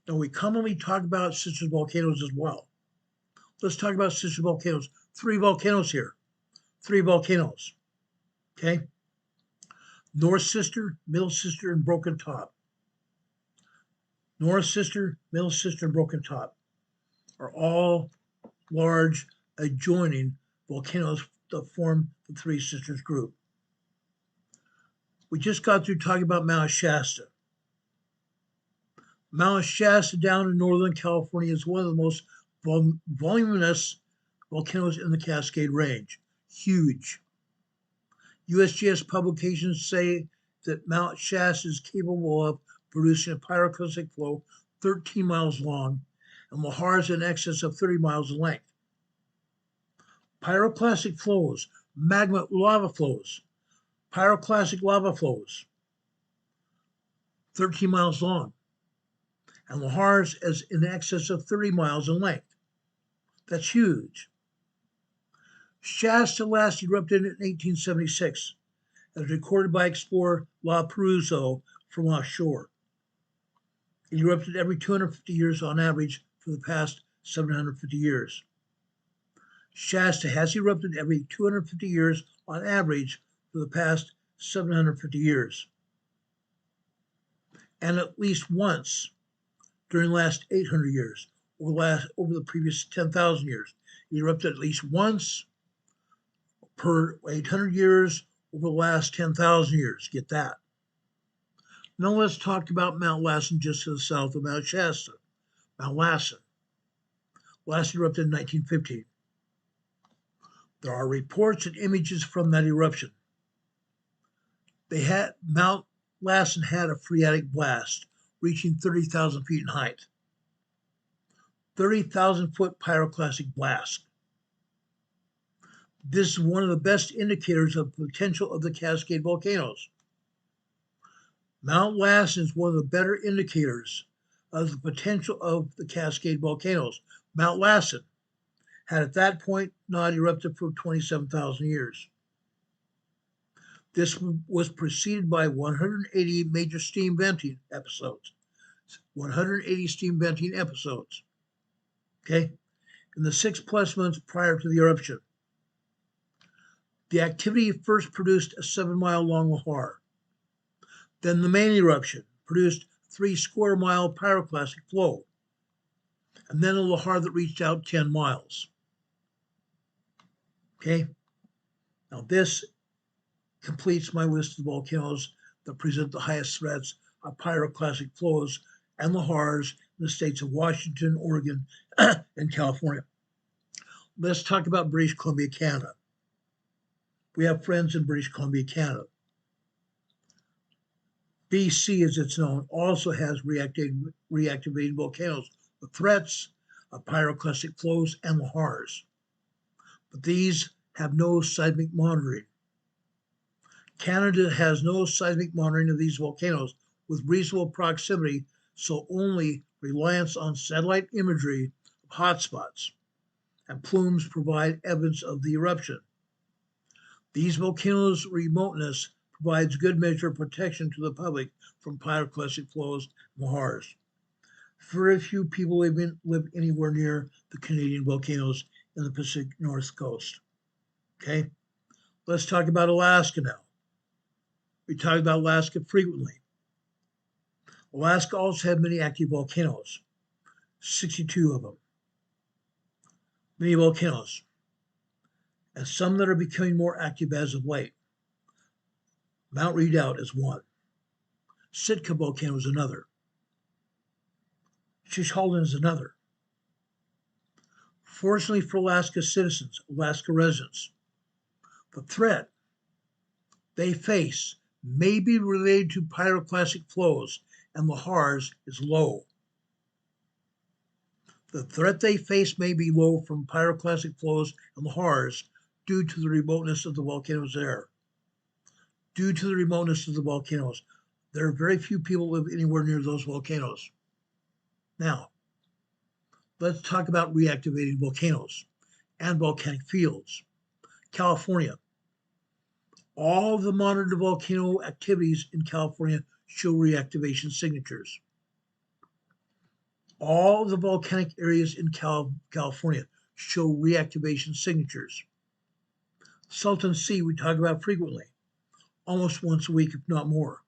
Now, we commonly talk about sister volcanoes as well. Let's talk about sister volcanoes. 3 volcanoes here. 3 volcanoes. Okay? North Sister, Middle Sister, and Broken Top. Norris Sister, Middle Sister, and Broken Top are all large adjoining volcanoes that form the Three Sisters group. We just got through talking about Mount Shasta. Mount Shasta down in Northern California is one of the most voluminous volcanoes in the Cascade Range. Huge. USGS publications say that Mount Shasta is capable of producing a pyroclastic flow 13 miles long and lahars in excess of 30 miles in length. Pyroclastic flows, magma lava flows, pyroclastic lava flows, 13 miles long, and lahars as in excess of 30 miles in length. That's huge. Shasta last erupted in 1876, as recorded by explorer La Perouse from offshore. It erupted every 250 years on average for the past 750 years. Shasta has erupted every 250 years on average for the past 750 years. And at least once during the last 800 years, over the previous 10,000 years. It erupted at least once per 800 years over the last 10,000 years. Get that. Now let's talk about Mount Lassen just to the south of Mount Shasta. Mount Lassen. Last erupted in 1915. There are reports and images from that eruption. Mount Lassen had a phreatic blast reaching 30,000 feet in height. 30,000-foot pyroclastic blast. This is one of the best indicators of potential of the Cascade volcanoes. Mount Lassen is one of the better indicators of the potential of the Cascade volcanoes. Mount Lassen had at that point not erupted for 27,000 years. This was preceded by 180 major steam venting episodes. 180 steam venting episodes. Okay? In the 6+ months prior to the eruption. The activity first produced a 7-mile long lahar. Then the main eruption produced a 3 square mile pyroclastic flow. And then a lahar that reached out 10 miles. Okay? Now this completes my list of volcanoes that present the highest threats of pyroclastic flows and lahars in the states of Washington, Oregon, and California. Let's talk about British Columbia, Canada. We have friends in British Columbia, Canada. BC, as it's known, also has reactivating volcanoes with threats of pyroclastic flows and lahars. But these have no seismic monitoring. Canada has no seismic monitoring of these volcanoes with reasonable proximity, so only reliance on satellite imagery of hotspots and plumes provide evidence of the eruption. These volcanoes' remoteness provides good measure of protection to the public from pyroclastic flows and lahars. Very few people live anywhere near the Canadian volcanoes in the Pacific North Coast. Okay, let's talk about Alaska now. We talk about Alaska frequently. Alaska also has many active volcanoes, 62 of them. Many volcanoes, and some that are becoming more active as of late. Mount Redoubt is one. Sitka volcano is another. Shishaldin is another. Fortunately for Alaska citizens, Alaska residents, the threat they face may be related to pyroclastic flows and lahars is low. The threat they face may be low from pyroclastic flows and lahars due to the remoteness of the volcanoes there. Due to the remoteness of the volcanoes, there are very few people who live anywhere near those volcanoes. Now, let's talk about reactivating volcanoes and volcanic fields. California. All the monitored volcano activities in California show reactivation signatures. All the volcanic areas in California show reactivation signatures. Salton Sea we talk about frequently, almost once a week, if not more.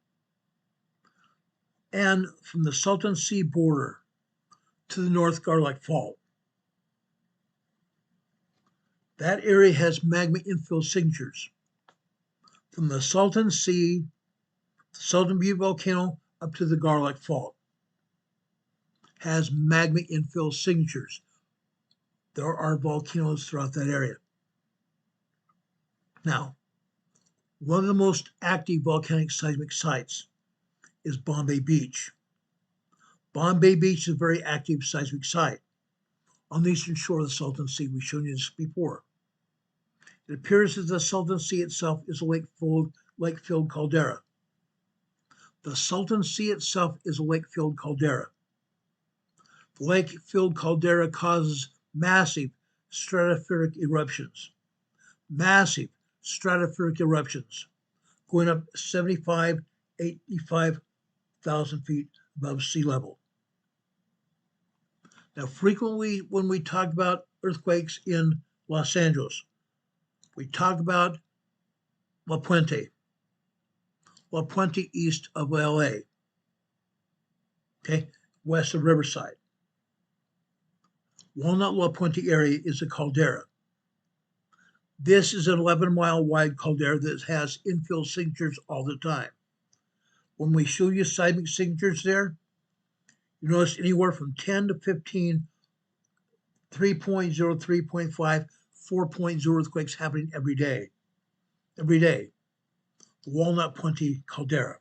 and from the Salton Sea border to the North Garlock Fault. That area has magma infill signatures from the Salton Sea, the Salton Butte volcano up to the Garlock Fault. Has magma infill signatures. There are volcanoes throughout that area. Now, one of the most active volcanic seismic sites is Bombay Beach. Bombay Beach is a very active seismic site on the eastern shore of the Salton Sea. We've shown you this before. It appears that the Salton Sea itself is a lake-filled caldera. The Salton Sea itself is a lake-filled caldera. The lake-filled caldera causes massive stratospheric eruptions. Massive stratospheric eruptions going up 75, 85,000 feet above sea level. Now, frequently when we talk about earthquakes in Los Angeles, we talk about La Puente east of LA, okay, west of Riverside. Walnut La Puente area is a caldera. This is an 11-mile wide caldera that has infill signatures all the time. When we show you seismic signatures there, you notice anywhere from 10 to 15, 3.0, 3.5, 4.0 earthquakes happening every day. Every day. The Walnut Puente caldera,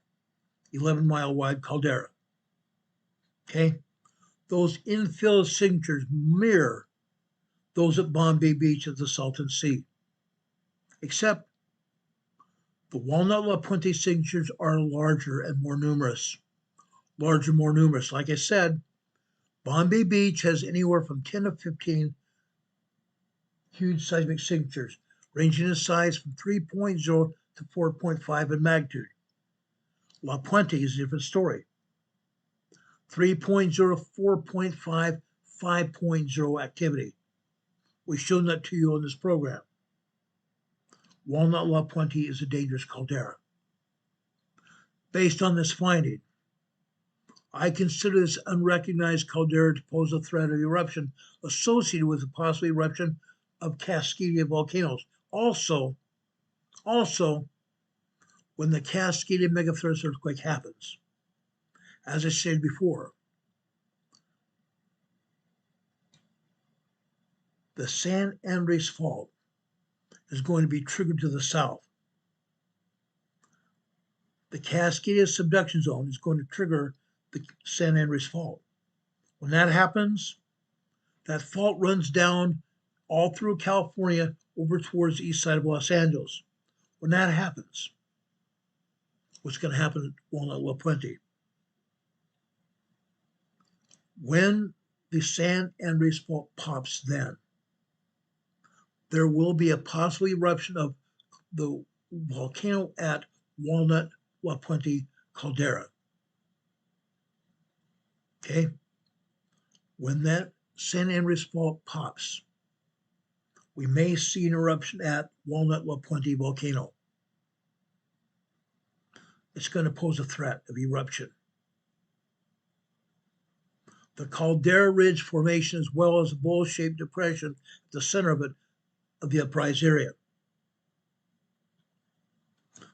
11-mile wide caldera. Okay? Those infill signatures mirror those at Bombay Beach at the Salton Sea. Except the Walnut La Puente signatures are larger and more numerous. Larger, more numerous. Like I said, Bombay Beach has anywhere from 10 to 15 huge seismic signatures, ranging in size from 3.0 to 4.5 in magnitude. La Puente is a different story. 3.0, 4.5, 5.0 activity. We've shown that to you on this program. Walnut La Puente is a dangerous caldera. Based on this finding, I consider this unrecognized caldera to pose a threat of eruption associated with the possible eruption of Cascadia volcanoes. Also, when the Cascadia megathrust earthquake happens, as I said before, the San Andres Fault is going to be triggered to the south. The Cascadia subduction zone is going to trigger the San Andres Fault. When that happens, that fault runs down all through California over towards the east side of Los Angeles. When that happens, what's going to happen at Walnut La Puente? When the San Andres Fault pops, then there will be a possible eruption of the volcano at Walnut La Puente caldera. Okay? When that San Andres Fault pops, we may see an eruption at Walnut La Puente volcano. It's going to pose a threat of eruption. The Caldera Ridge Formation, as well as a bowl-shaped depression at the center of it, of the uprise area.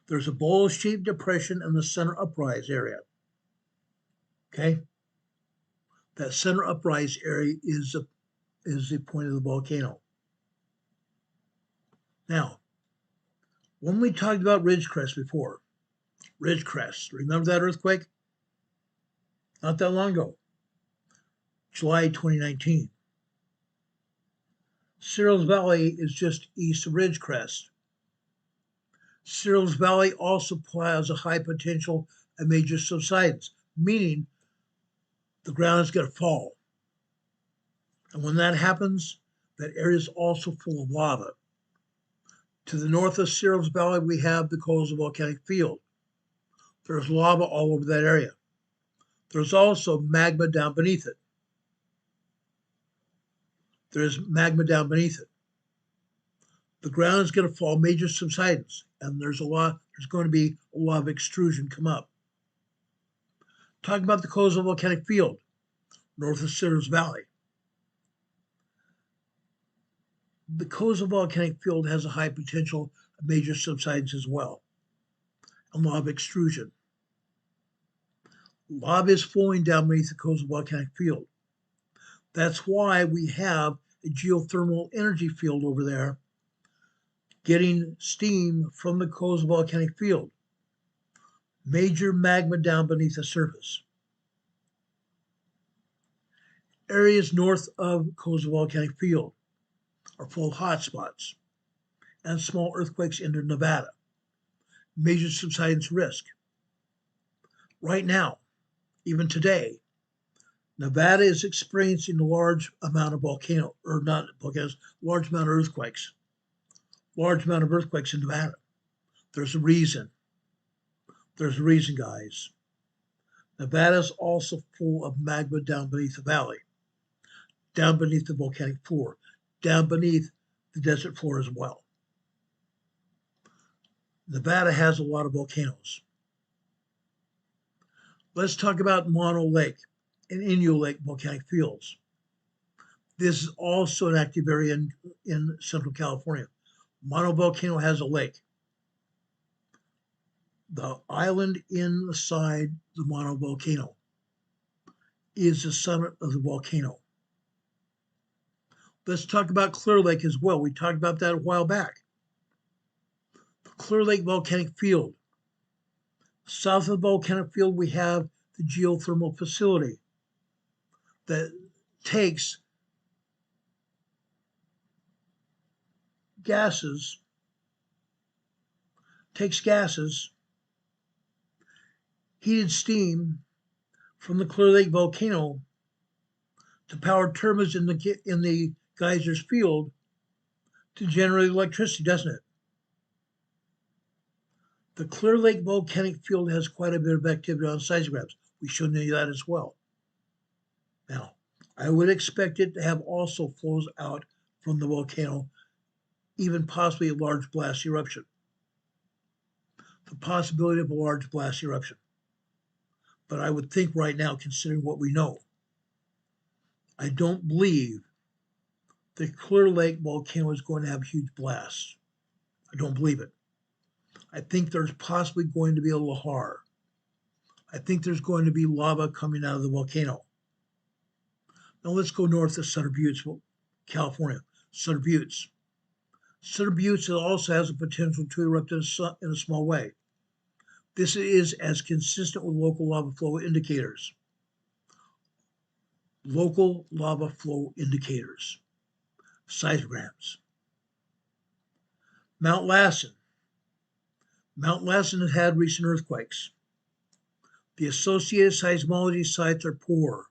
There's a bowl-shaped depression in the center uprise area. Okay? That center uprise area is the point of the volcano. Now, when we talked about Ridgecrest before, Ridgecrest, remember that earthquake? Not that long ago, July 2019. Searles Valley is just east of Ridgecrest. Searles Valley also has a high potential of major subsidence, meaning the ground is going to fall. And when that happens, that area is also full of lava. To the north of Searles Valley, we have the Coals Volcanic Field. There's lava all over that area. There's also magma down beneath it. There's magma down beneath it. The ground is going to fall, major subsidence, and there's going to be a lot of extrusion come up. Talking about the Colesville Volcanic Field, north of Citrus Valley. The Colesville Volcanic Field has a high potential of major subsidence as well, and lava extrusion. Lava is flowing down beneath the Colesville Volcanic Field. That's why we have a geothermal energy field over there getting steam from the Colesville Volcanic Field. Major magma down beneath the surface. Areas north of Colesville Volcanic Field are full of hotspots and small earthquakes into Nevada. Major subsidence risk. Right now, even today, Nevada is experiencing a large amount of large amount of earthquakes. Large amount of earthquakes in Nevada. There's a reason. There's a reason, guys. Nevada's also full of magma down beneath the valley, down beneath the volcanic floor, down beneath the desert floor as well. Nevada has a lot of volcanoes. Let's talk about Mono Lake and Inyo Lake volcanic fields. This is also an active area in Central California. Mono volcano has a lake. The island inside the Mono volcano is the summit of the volcano. Let's talk about Clear Lake as well. We talked about that a while back. The Clear Lake volcanic field. South of the volcanic field, we have the geothermal facility that takes gases, heated steam from the Clear Lake volcano to power turbines in the geysers field to generate electricity, doesn't it? The Clear Lake volcanic field has quite a bit of activity on seismographs. We showed you that as well. Now, I would expect it to have also flows out from the volcano, even possibly a large blast eruption. The possibility of a large blast eruption. But I would think right now, considering what we know, I don't believe the Clear Lake volcano is going to have huge blasts. I don't believe it. I think there's possibly going to be a lahar. I think there's going to be lava coming out of the volcano. Now let's go north of Sutter Buttes, California. Sutter Buttes. Sutter Buttes also has a potential to erupt in a small way. This is as consistent with local lava flow indicators. Local lava flow indicators. Seismograms. Mount Lassen. Mount Lassen has had recent earthquakes. The associated seismology sites are poor.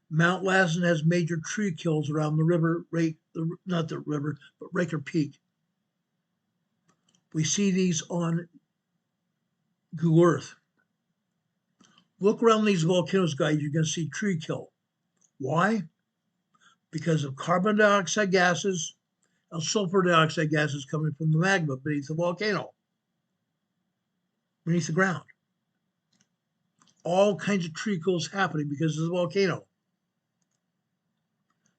Mount Lassen has major tree kills around the river, not the river, but Raker Peak. We see these on Google Earth. Look around these volcanoes, guys, you're going to see tree kill. Why? Because of carbon dioxide gases and sulfur dioxide gases coming from the magma beneath the volcano, beneath the ground. All kinds of tree kills happening because of the volcano.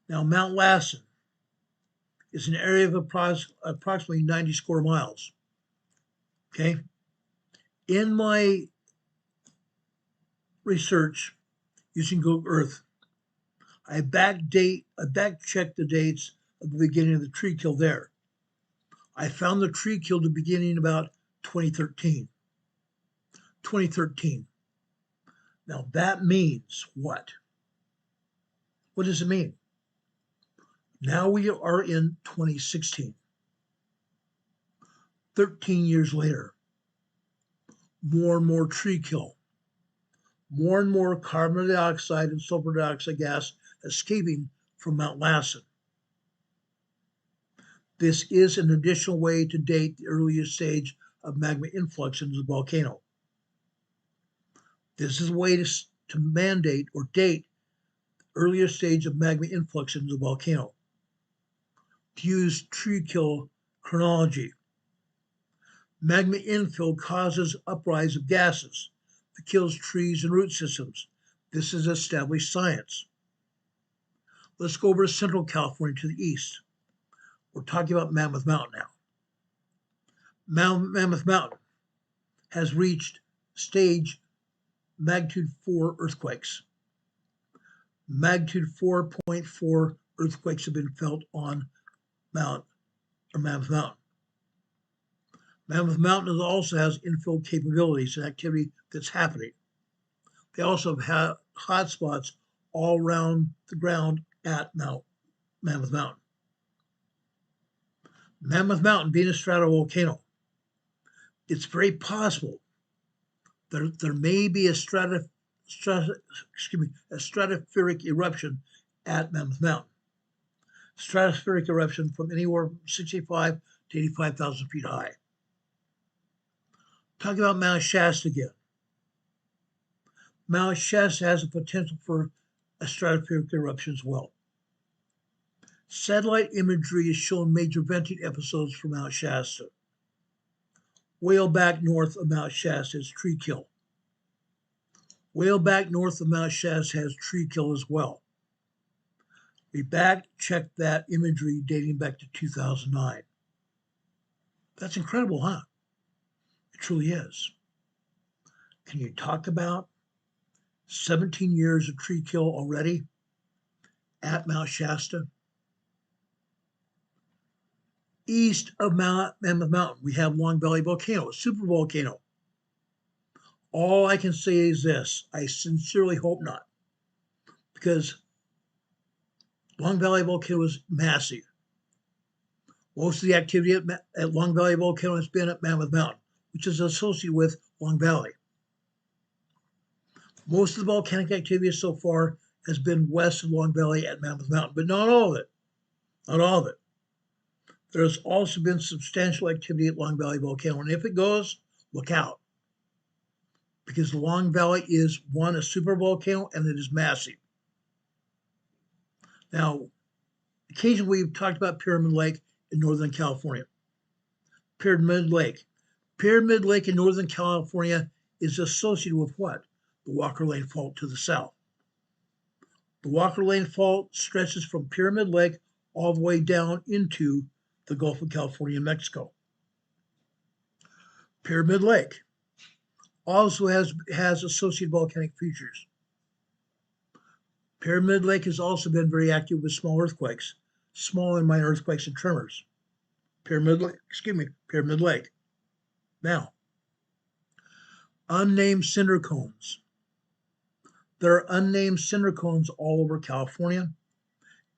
Now, Mount Lassen is an area of approximately 90 square miles. Okay? In my research using Google Earth, I back-checked the dates of the beginning of the tree kill there. I found the tree kill to beginning about 2013. 2013. Now that means what? What does it mean? Now we are in 2016. 13 years later, more and more tree kill. More and more carbon dioxide and sulfur dioxide gas escaping from Mount Lassen. This is an additional way to date the earliest stage of magma influx into the volcano. This is a way to mandate or date the earliest stage of magma influx into the volcano. To use tree kill chronology. Magma infill causes uprise of gases that kills trees and root systems. This is established science. Let's go over to Central California to the east. We're talking about Mammoth Mountain now. Mammoth Mountain has reached stage magnitude 4 earthquakes. Magnitude 4.4 earthquakes have been felt on Mammoth Mountain. Mammoth Mountain also has infill capabilities and activity that's happening. They also have hot spots all around the ground at Mammoth Mountain. Mammoth Mountain being a stratovolcano, it's very possible there may be a stratospheric eruption at Mammoth Mountain. Stratospheric eruption from anywhere from 65 to 85,000 feet high. Talking about Mount Shasta again. Mount Shasta has the potential for a stratospheric eruption as well. Satellite imagery has shown major venting episodes from Mount Shasta. Whale back north of Mount Shasta is tree kill. Whale back north of Mount Shasta has tree kill as well. We checked that imagery dating back to 2009. That's incredible, huh? It truly is. Can you talk about 17 years of tree kill already at Mount Shasta? East of Mammoth Mountain, we have Long Valley Volcano, a super volcano. All I can say is this: I sincerely hope not, because Long Valley Volcano is massive. Most of the activity at Long Valley Volcano has been at Mammoth Mountain, which is associated with Long Valley. Most of the volcanic activity so far has been west of Long Valley at Mammoth Mountain, but not all of it. Not all of it. There has also been substantial activity at Long Valley Volcano, and if it goes, look out. Because Long Valley is, one, a supervolcano, and it is massive. Now, occasionally we've talked about Pyramid Lake in Northern California. Pyramid Lake. Pyramid Lake in Northern California is associated with what? The Walker Lane Fault to the south. The Walker Lane Fault stretches from Pyramid Lake all the way down into the Gulf of California and Mexico. Pyramid Lake also has associated volcanic features. Pyramid Lake has also been very active with small earthquakes, small and minor earthquakes and tremors. Pyramid Lake. Now, unnamed cinder cones. There are unnamed cinder cones all over California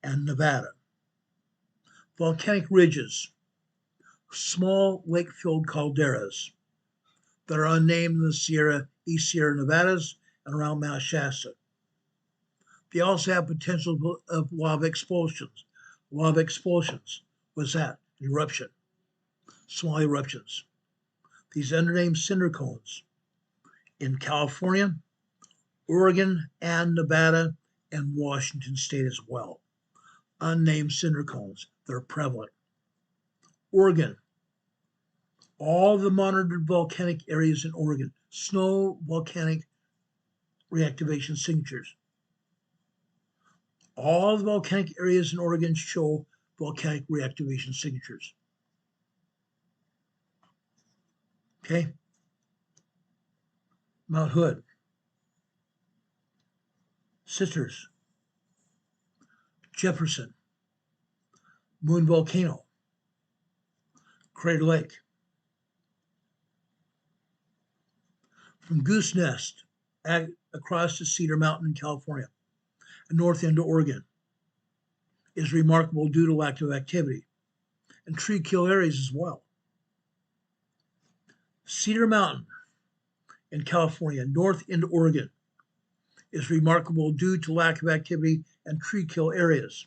and Nevada. Volcanic ridges, small lake-filled calderas that are unnamed in the East Sierra Nevadas and around Mount Shasta. They also have potential of lava explosions. Lava explosions, what's that? Eruption, small eruptions. These unnamed cinder cones in California, Oregon, and Nevada, and Washington State as well. Unnamed cinder cones that are prevalent. Oregon, all the monitored volcanic areas in Oregon, snow volcanic reactivation signatures. All the volcanic areas in Oregon show volcanic reactivation signatures. Okay? Mount Hood, Sisters, Jefferson, Moon Volcano, Crater Lake. From Goose Nest across to Cedar Mountain in California and north into Oregon is remarkable due to lack of activity and tree kill areas as well. Cedar Mountain in California, north into Oregon, is remarkable due to lack of activity and tree kill areas.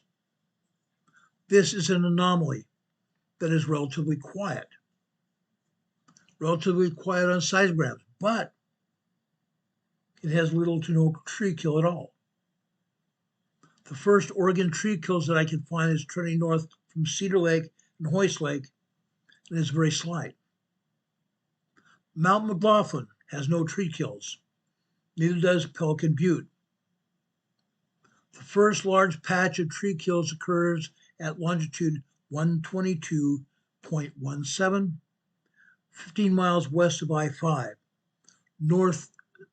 This is an anomaly that is relatively quiet on seismographs, but it has little to no tree kill at all. The first Oregon tree kills that I can find is trending north from Cedar Lake and Hoist Lake, and is very slight. Mount McLaughlin has no tree kills. Neither does Pelican Butte. The first large patch of tree kills occurs at longitude 122.17, 15 miles west of I-5,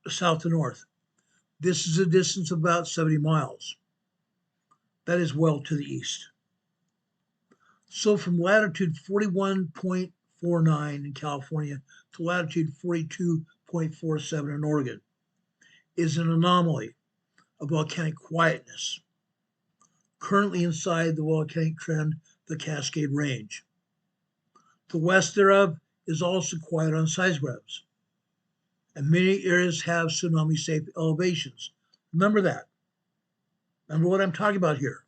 south to north. This is a distance of about 70 miles. That is well to the east. So from latitude 41.49 in California to latitude 42.47 in Oregon is an anomaly of volcanic quietness, currently inside the volcanic trend, the Cascade Range. The west thereof is also quiet on seismographs, and many areas have tsunami-safe elevations. Remember that. Remember what I'm talking about here.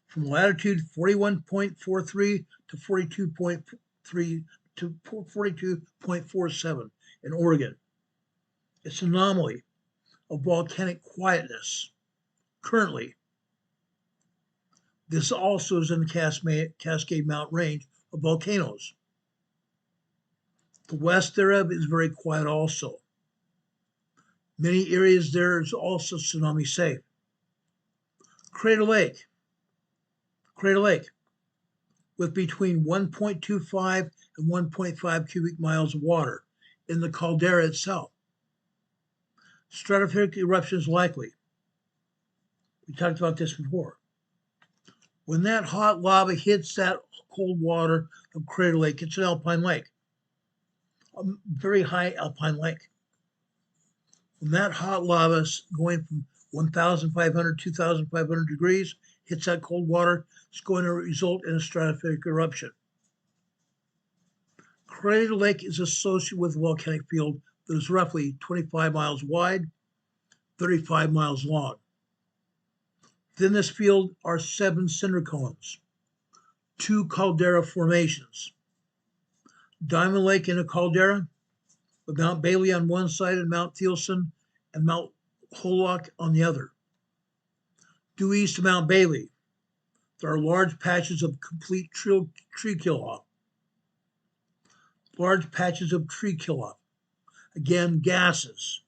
From latitude 41.43 to 42.3 to 42.47 in Oregon. It's an anomaly of volcanic quietness currently. This also is in the Cascade Mountain range of volcanoes. The west thereof is very quiet also. Many areas there is also tsunami safe. Crater Lake, with between 1.25 and 1.5 cubic miles of water in the caldera itself. Stratospheric eruption is likely. We talked about this before. When that hot lava hits that cold water of Crater Lake, it's an alpine lake, a very high alpine lake. When that hot lava going from 1,500, 2,500 degrees hits that cold water, it's going to result in a stratospheric eruption. Crater Lake is associated with a volcanic field that is roughly 25 miles wide, 35 miles long. Within this field are 7 cinder cones, 2 caldera formations. Diamond Lake in a caldera, with Mount Bailey on one side and Mount Thielsen and Mount Holyoke on the other. Due east of Mount Bailey, there are large patches of complete tree kill-off. Large patches of tree kill-off. Again, gases,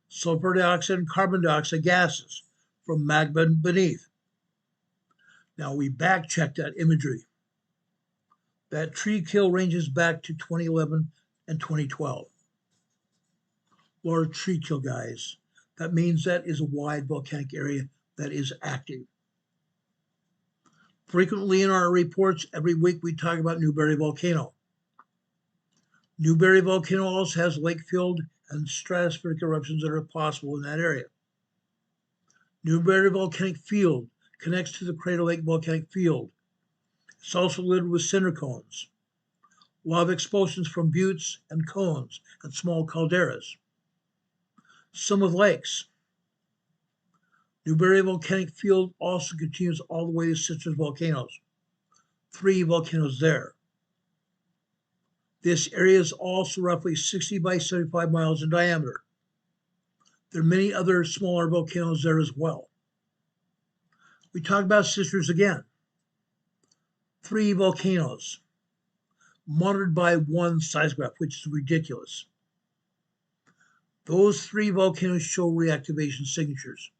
sulfur dioxide and carbon dioxide gases from magma beneath. Now we back-checked that imagery. That tree kill ranges back to 2011 and 2012. Large tree kill, guys. That means that is a wide volcanic area that is active. Frequently in our reports, every week we talk about Newberry Volcano. Newberry Volcano also has lake-filled and stratospheric eruptions that are possible in that area. Newberry Volcanic Field connects to the Crater Lake Volcanic Field. It's also littered with cinder cones, lava expulsions from buttes and cones and small calderas. Some with lakes. Newberry Volcanic Field also continues all the way to Citrus volcanoes. 3 volcanoes there. This area is also roughly 60 by 75 miles in diameter. There are many other smaller volcanoes there as well. We talk about Citrus again. 3 volcanoes, monitored by 1 seismograph, which is ridiculous. Those 3 volcanoes show reactivation signatures.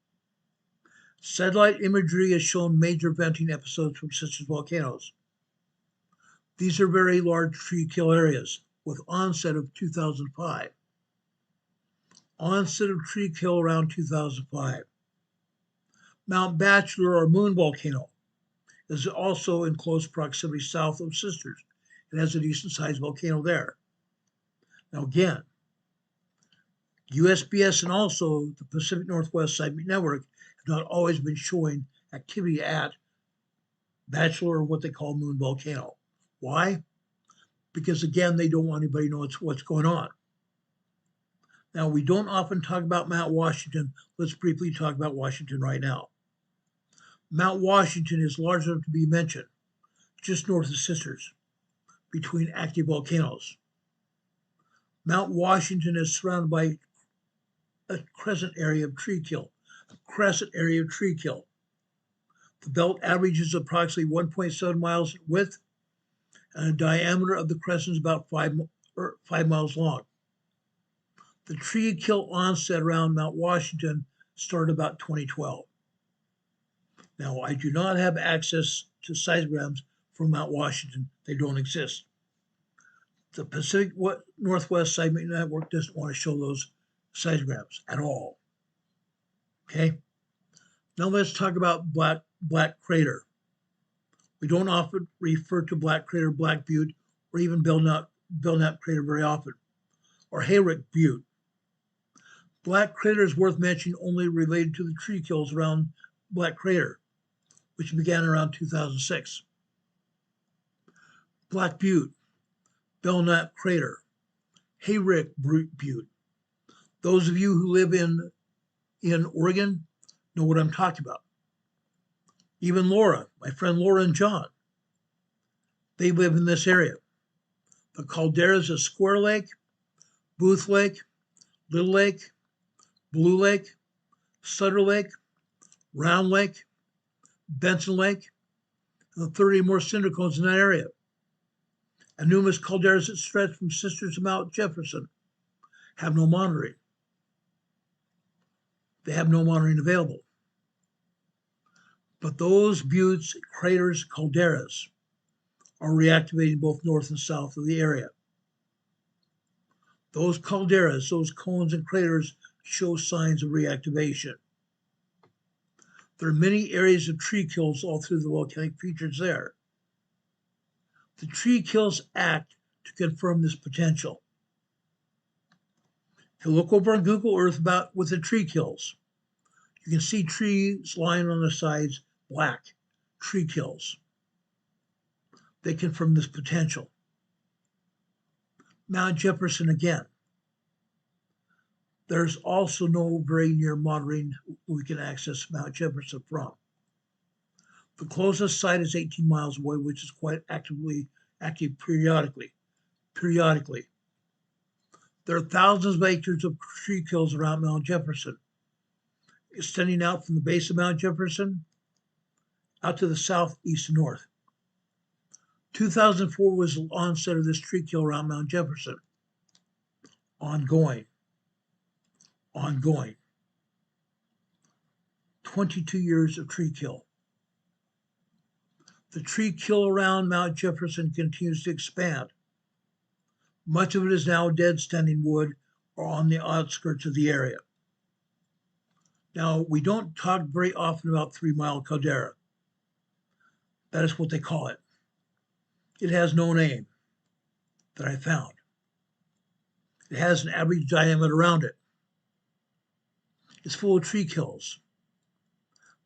Satellite imagery has shown major venting episodes from Citrus volcanoes. These are very large tree kill areas with onset of 2005. Onset of tree kill around 2005. Mount Bachelor or Moon Volcano is also in close proximity south of Sisters. It has a decent sized volcano there. Now again, USPS and also the Pacific Northwest Seismic Network have not always been showing activity at Bachelor or what they call Moon Volcano. Why? Because again, they don't want anybody to know what's going on. Now, we don't often talk about Mount Washington. Let's briefly talk about Washington right now. Mount Washington is large enough to be mentioned, just north of Sisters, between active volcanoes. Mount Washington is surrounded by a crescent area of tree kill, The belt averages approximately 1.7 miles in width, and the diameter of the crescent is about 5 miles long. The tree kill onset around Mount Washington started about 2012. Now, I do not have access to seismograms from Mount Washington. They don't exist. The Pacific Northwest Seismic Network doesn't want to show those seismograms at all. Okay? Now let's talk about Black Crater. We don't often refer to Black Crater, Black Butte, or even Belknap Crater very often, or Hayrick Butte. Black Crater is worth mentioning only related to the tree kills around Black Crater, which began around 2006. Black Butte, Belknap Crater, Hayrick Butte. Those of you who live in Oregon know what I'm talking about. Even Laura, my friend Laura and John, they live in this area. The calderas of Square Lake, Booth Lake, Little Lake, Blue Lake, Sutter Lake, Round Lake, Benson Lake, and the 30 more cinder cones in that area. And numerous calderas that stretch from Sisters to Mount Jefferson have no monitoring. They have no monitoring available. But those buttes, craters, calderas are reactivating both north and south of the area. Those calderas, those cones and craters show signs of reactivation. There are many areas of tree kills all through the volcanic features there. The tree kills act to confirm this potential. If you look over on Google Earth with the tree kills, you can see trees lying on the sides, black, tree kills. They confirm this potential. Mount Jefferson again. There's also no very near monitoring we can access Mount Jefferson from. The closest site is 18 miles away, which is quite active periodically. There are thousands of acres of tree kills around Mount Jefferson, extending out from the base of Mount Jefferson out to the south, east, and north. 2004 was the onset of this tree kill around Mount Jefferson. Ongoing. 22 years of tree kill. The tree kill around Mount Jefferson continues to expand. Much of it is now dead standing wood or on the outskirts of the area. Now, we don't talk very often about 3 Mile Caldera. That is what they call it. It has no name that I found. It has an average diameter around it. It's full of tree kills.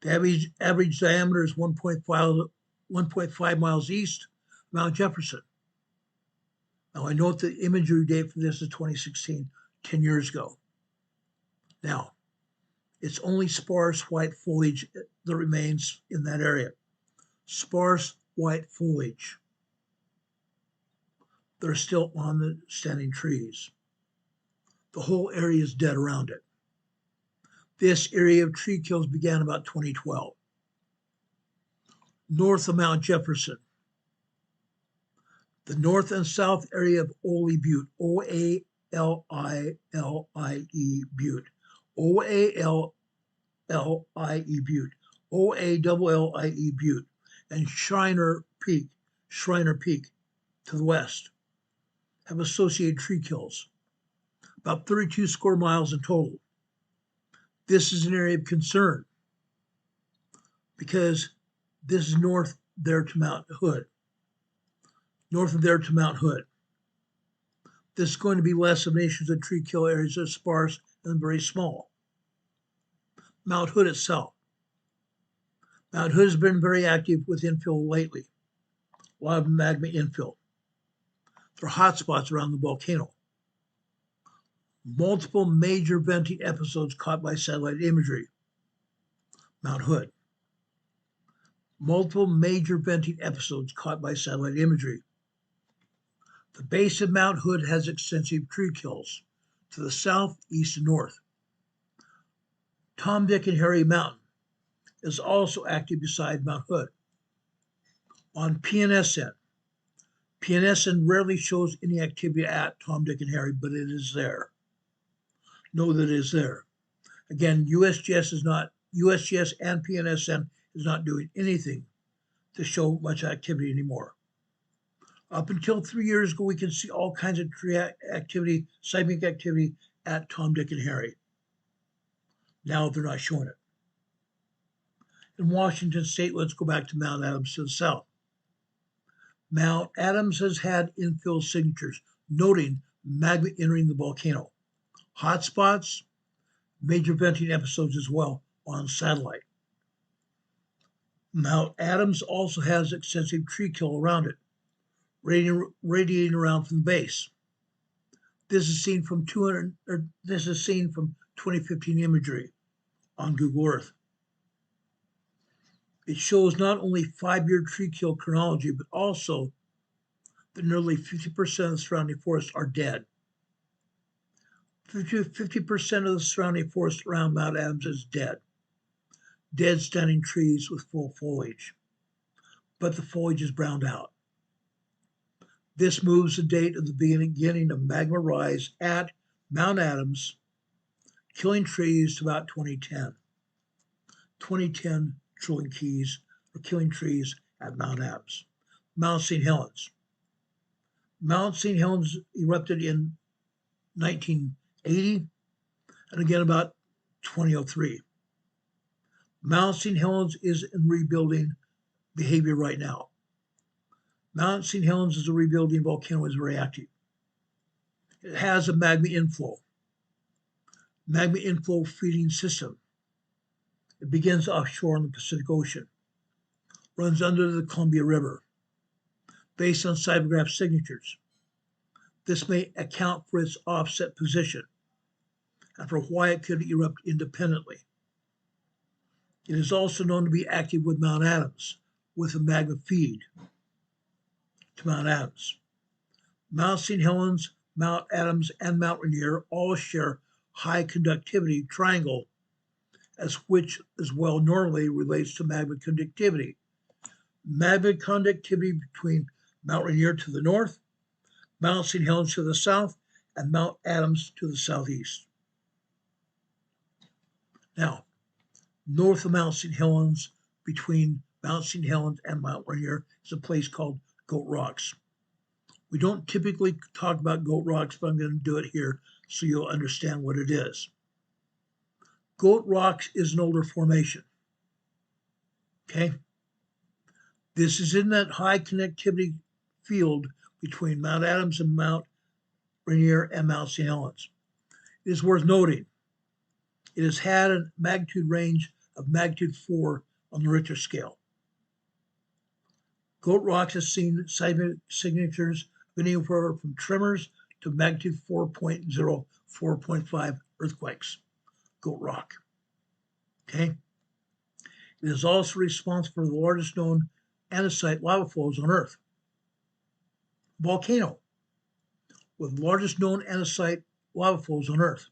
The average diameter is 1.5 miles east of Mount Jefferson. Now, I note the imagery date for this is 2016, 10 years ago. Now, it's only sparse white foliage that remains in that area. Sparse white foliage. They're still on the standing trees. The whole area is dead around it. This area of tree kills began about 2012. North of Mount Jefferson, the north and south area of Oalie Butte, O-A-L-I-L-I-E Butte, O-A-L-L-I-E Butte, O-A-L-L-I-E Butte, and Schreiner Peak to the west have associated tree kills, about 32 square miles in total. This is an area of concern because this is north there to Mount Hood. North of there to Mount Hood. This is going to be less of an issue than tree kill areas that are sparse and very small. Mount Hood itself. Mount Hood has been very active with infill lately. A lot of magma infill. There are hot spots around the volcano. Multiple major venting episodes caught by satellite imagery. Mount Hood. Multiple major venting episodes caught by satellite imagery. The base of Mount Hood has extensive tree kills to the south, east, and north. Tom, Dick, and Harry Mountain is also active beside Mount Hood. On PNSN. PNSN rarely shows any activity at Tom, Dick, and Harry, but it is there. know that it is there. Again, USGS and PNSN is not doing anything to show much activity anymore. Up until 3 years ago, we could see all kinds of tree activity, seismic activity at Tom, Dick, and Harry. Now they're not showing it. In Washington State, let's go back to Mount Adams to the south. Mount Adams has had infill signatures, noting magma entering the volcano. Hotspots, major venting episodes as well on satellite. Mount Adams also has extensive tree kill around it, radiating around from the base. This is seen from 2015 imagery on Google Earth. It shows not only 5-year tree kill chronology, but also that nearly 50% of the surrounding forests are dead. 50% of the surrounding forest around Mount Adams is dead. Dead standing trees with full foliage. But the foliage is browned out. This moves the date of the beginning of magma rise at Mount Adams, killing trees to about 2010. 2010 drilling keys or killing trees at Mount Adams. Mount St. Helens. Mount St. Helens erupted in 1980 and again about 2003. Mount St. Helens is in rebuilding behavior right now. Mount St. Helens is a rebuilding volcano, is very active. It has a magma inflow feeding system. It begins offshore in the Pacific Ocean, runs under the Columbia River, based on seismograph signatures. This may account for its offset position and for why it could erupt independently. It is also known to be active with Mount Adams, with a magma feed to Mount Adams. Mount St. Helens, Mount Adams, and Mount Rainier all share high conductivity triangle, which as well normally relates to magma conductivity. Magma conductivity between Mount Rainier to the north, Mount St. Helens to the south, and Mount Adams to the southeast. Now, north of Mount St. Helens, between Mount St. Helens and Mount Rainier, is a place called Goat Rocks. We don't typically talk about Goat Rocks, but I'm going to do it here so you'll understand what it is. Goat Rocks is an older formation. Okay? This is in that high connectivity field between Mount Adams and Mount Rainier and Mount St. Helens. It is worth noting, it has had a magnitude range of magnitude 4 on the Richter scale. Goat Rocks has seen seismic signatures of anywhere from tremors to magnitude 4.0, 4.5 earthquakes. Goat Rock. Okay? It is also responsible for the largest known andesite lava flows on Earth. Volcano with largest known andesite lava flows on Earth.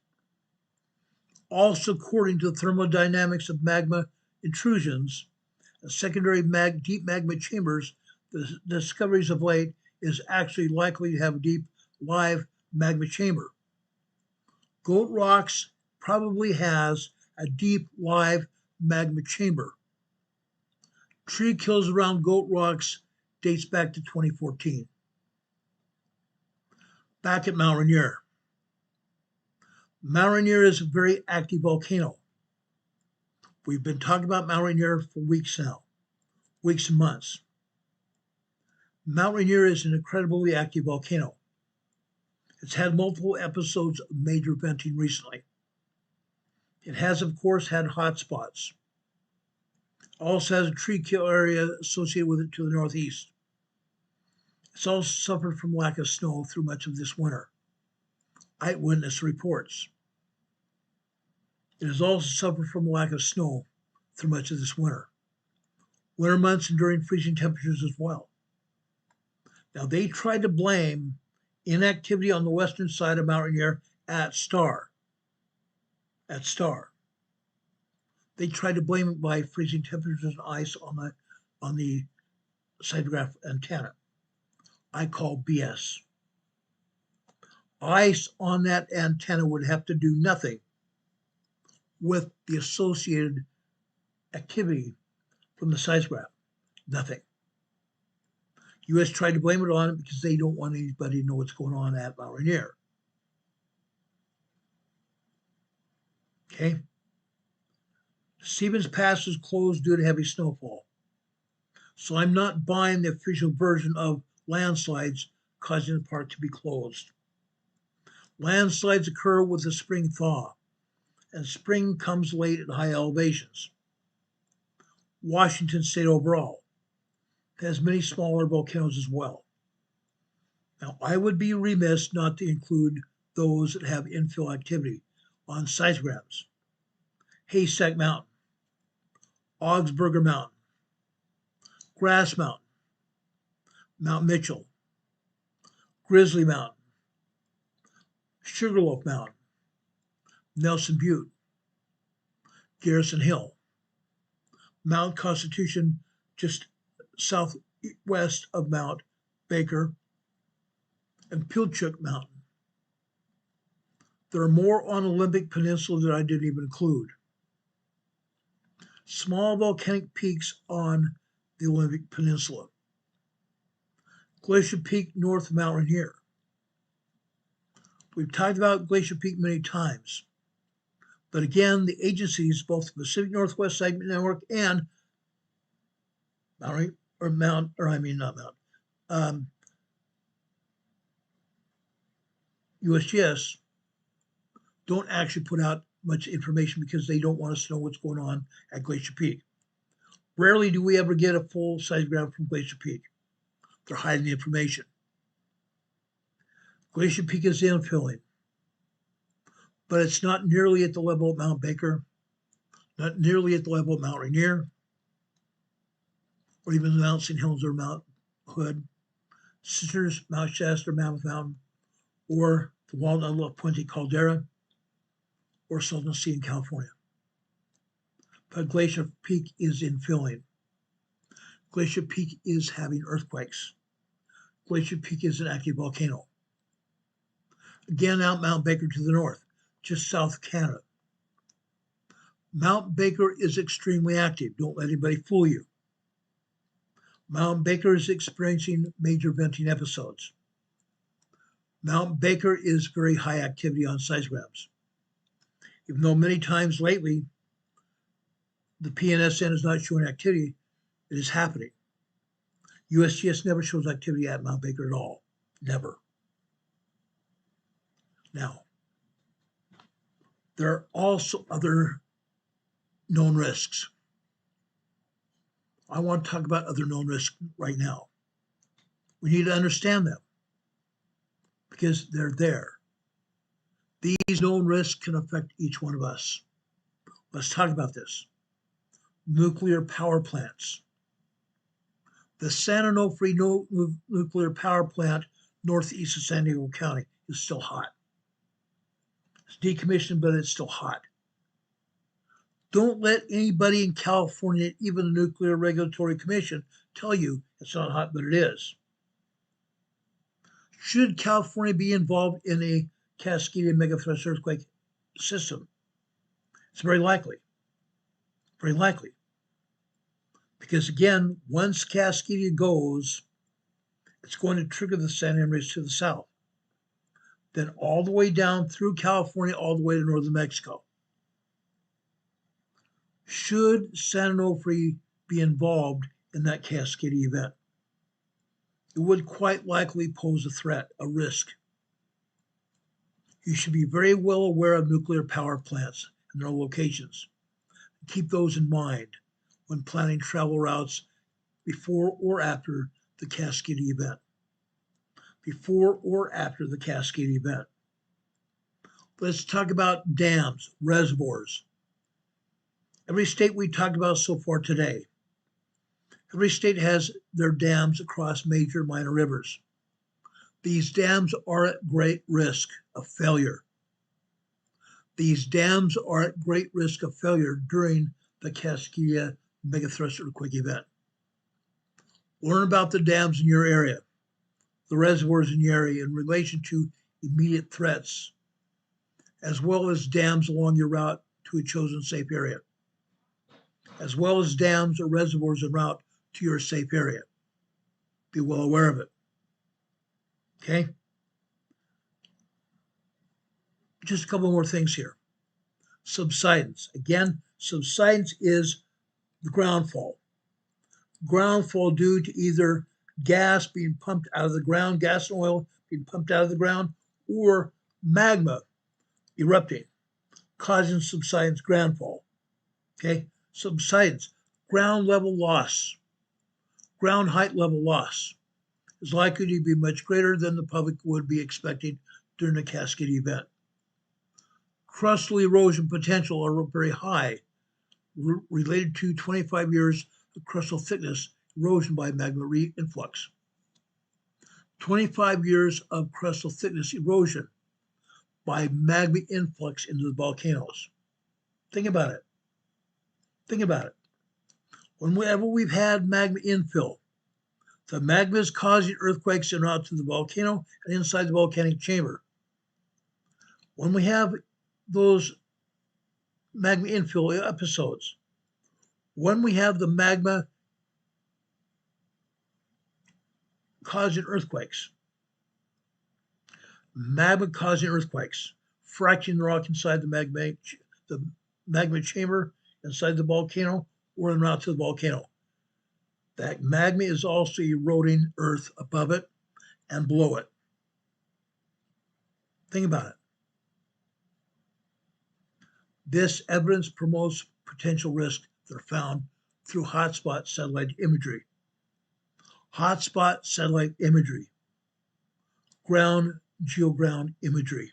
Also, according to the thermodynamics of magma intrusions, secondary deep magma chambers, the discoveries of late is actually likely to have a deep live magma chamber. Goat Rocks probably has a deep live magma chamber. Tree kills around Goat Rocks dates back to 2014. Back at Mount Rainier. Mount Rainier is a very active volcano. We've been talking about Mount Rainier for weeks now, weeks and months. Mount Rainier is an incredibly active volcano. It's had multiple episodes of major venting recently. It has, of course, had hot spots. It also has a tree kill area associated with it to the northeast. It's also suffered from lack of snow through much of this winter. Eyewitness reports. It has also suffered from lack of snow through much of this winter. Winter months and during freezing temperatures as well. Now, they tried to blame inactivity on the western side of Mount Rainier at Star. They tried to blame it by freezing temperatures and ice on the seismograph antenna. I call BS. Ice on that antenna would have to do nothing with the associated activity from the seismograph. Nothing. U.S. tried to blame it on it because they don't want anybody to know what's going on at Mount Rainier. Okay. Stevens Pass is closed due to heavy snowfall. So I'm not buying the official version of landslides causing the park to be closed. Landslides occur with the spring thaw, and spring comes late at high elevations. Washington State overall has many smaller volcanoes as well. Now, I would be remiss not to include those that have infill activity on seismograms. Haystack Mountain, Augsburger Mountain, Grass Mountain, Mount Mitchell, Grizzly Mountain, Sugarloaf Mountain, Nelson Butte, Garrison Hill, Mount Constitution just southwest of Mount Baker, and Pilchuck Mountain. There are more on Olympic Peninsula that I didn't even include. Small volcanic peaks on the Olympic Peninsula. Glacier Peak north of Mount Rainier. We've talked about Glacier Peak many times. But again, the agencies, both the Pacific Northwest Seismic Network and USGS, don't actually put out much information because they don't want us to know what's going on at Glacier Peak. Rarely do we ever get a full seismograph from Glacier Peak. They're hiding the information. Glacier Peak is infilling, but it's not nearly at the level of Mount Baker, not nearly at the level of Mount Rainier, or even Mount St. Helens or Mount Hood, Sisters, Mount Shasta, Mammoth Mountain, or the Walnut La Puente Caldera, or Salton Sea in California. But Glacier Peak is infilling. Glacier Peak is having earthquakes. Glacier Peak is an active volcano. Again, out Mount Baker to the north, just south of Canada. Mount Baker is extremely active. Don't let anybody fool you. Mount Baker is experiencing major venting episodes. Mount Baker is very high activity on seismograms. Even though many times lately, the PNSN is not showing activity, it is happening. USGS never shows activity at Mount Baker at all. Never. Now, there are also other known risks. I want to talk about other known risks right now. We need to understand them because they're there. These known risks can affect each one of us. Let's talk about this. Nuclear power plants. The San Onofre nuclear power plant northeast of San Diego County is still hot. It's decommissioned, but it's still hot. Don't let anybody in California, even the Nuclear Regulatory Commission, tell you it's not hot, but it is. Should California be involved in a Cascadia megathrust earthquake system? It's very likely. Very likely. Because again, once Cascadia goes, it's going to trigger the San Andreas to the south. Then all the way down through California, all the way to northern Mexico. Should San Onofre be involved in that Cascadia event? It would quite likely pose a threat, a risk. You should be very well aware of nuclear power plants and their locations. Keep those in mind when planning travel routes before or after the Cascadia event. Before or after the Cascadia event. Let's talk about dams, reservoirs. Every state we talked about so far today, every state has their dams across major minor rivers. These dams are at great risk of failure. These dams are at great risk of failure during the Cascadia megathrust earthquake event. Learn about the dams in your area, the reservoirs in your area in relation to immediate threats, as well as dams along your route to a chosen safe area, as well as dams or reservoirs en route to your safe area. Be well aware of it. Okay? Just a couple more things here. Subsidence. Again, subsidence is the ground fall. Ground fall due to either gas being pumped out of the ground, gas and oil being pumped out of the ground, or magma erupting, causing subsidence ground fall. Okay? Subsidence, ground level loss, ground height level loss is likely to be much greater than the public would be expecting during a Cascadia event. Crustal erosion potential are very high, related to 25 years of crustal thickness erosion by magma influx. 25 years of crustal thickness erosion by magma influx into the volcanoes. Think about it. Think about it. Whenever we've had magma infill, the magma is causing earthquakes en route to the volcano and inside the volcanic chamber. When we have those magma infill episodes, when we have the magma causing earthquakes, fracturing the rock inside the magma chamber, inside the volcano, or en route to the volcano. That magma is also eroding earth above it and below it. Think about it. This evidence promotes potential risks that are found through hotspot satellite imagery. Hotspot satellite imagery, geoground imagery,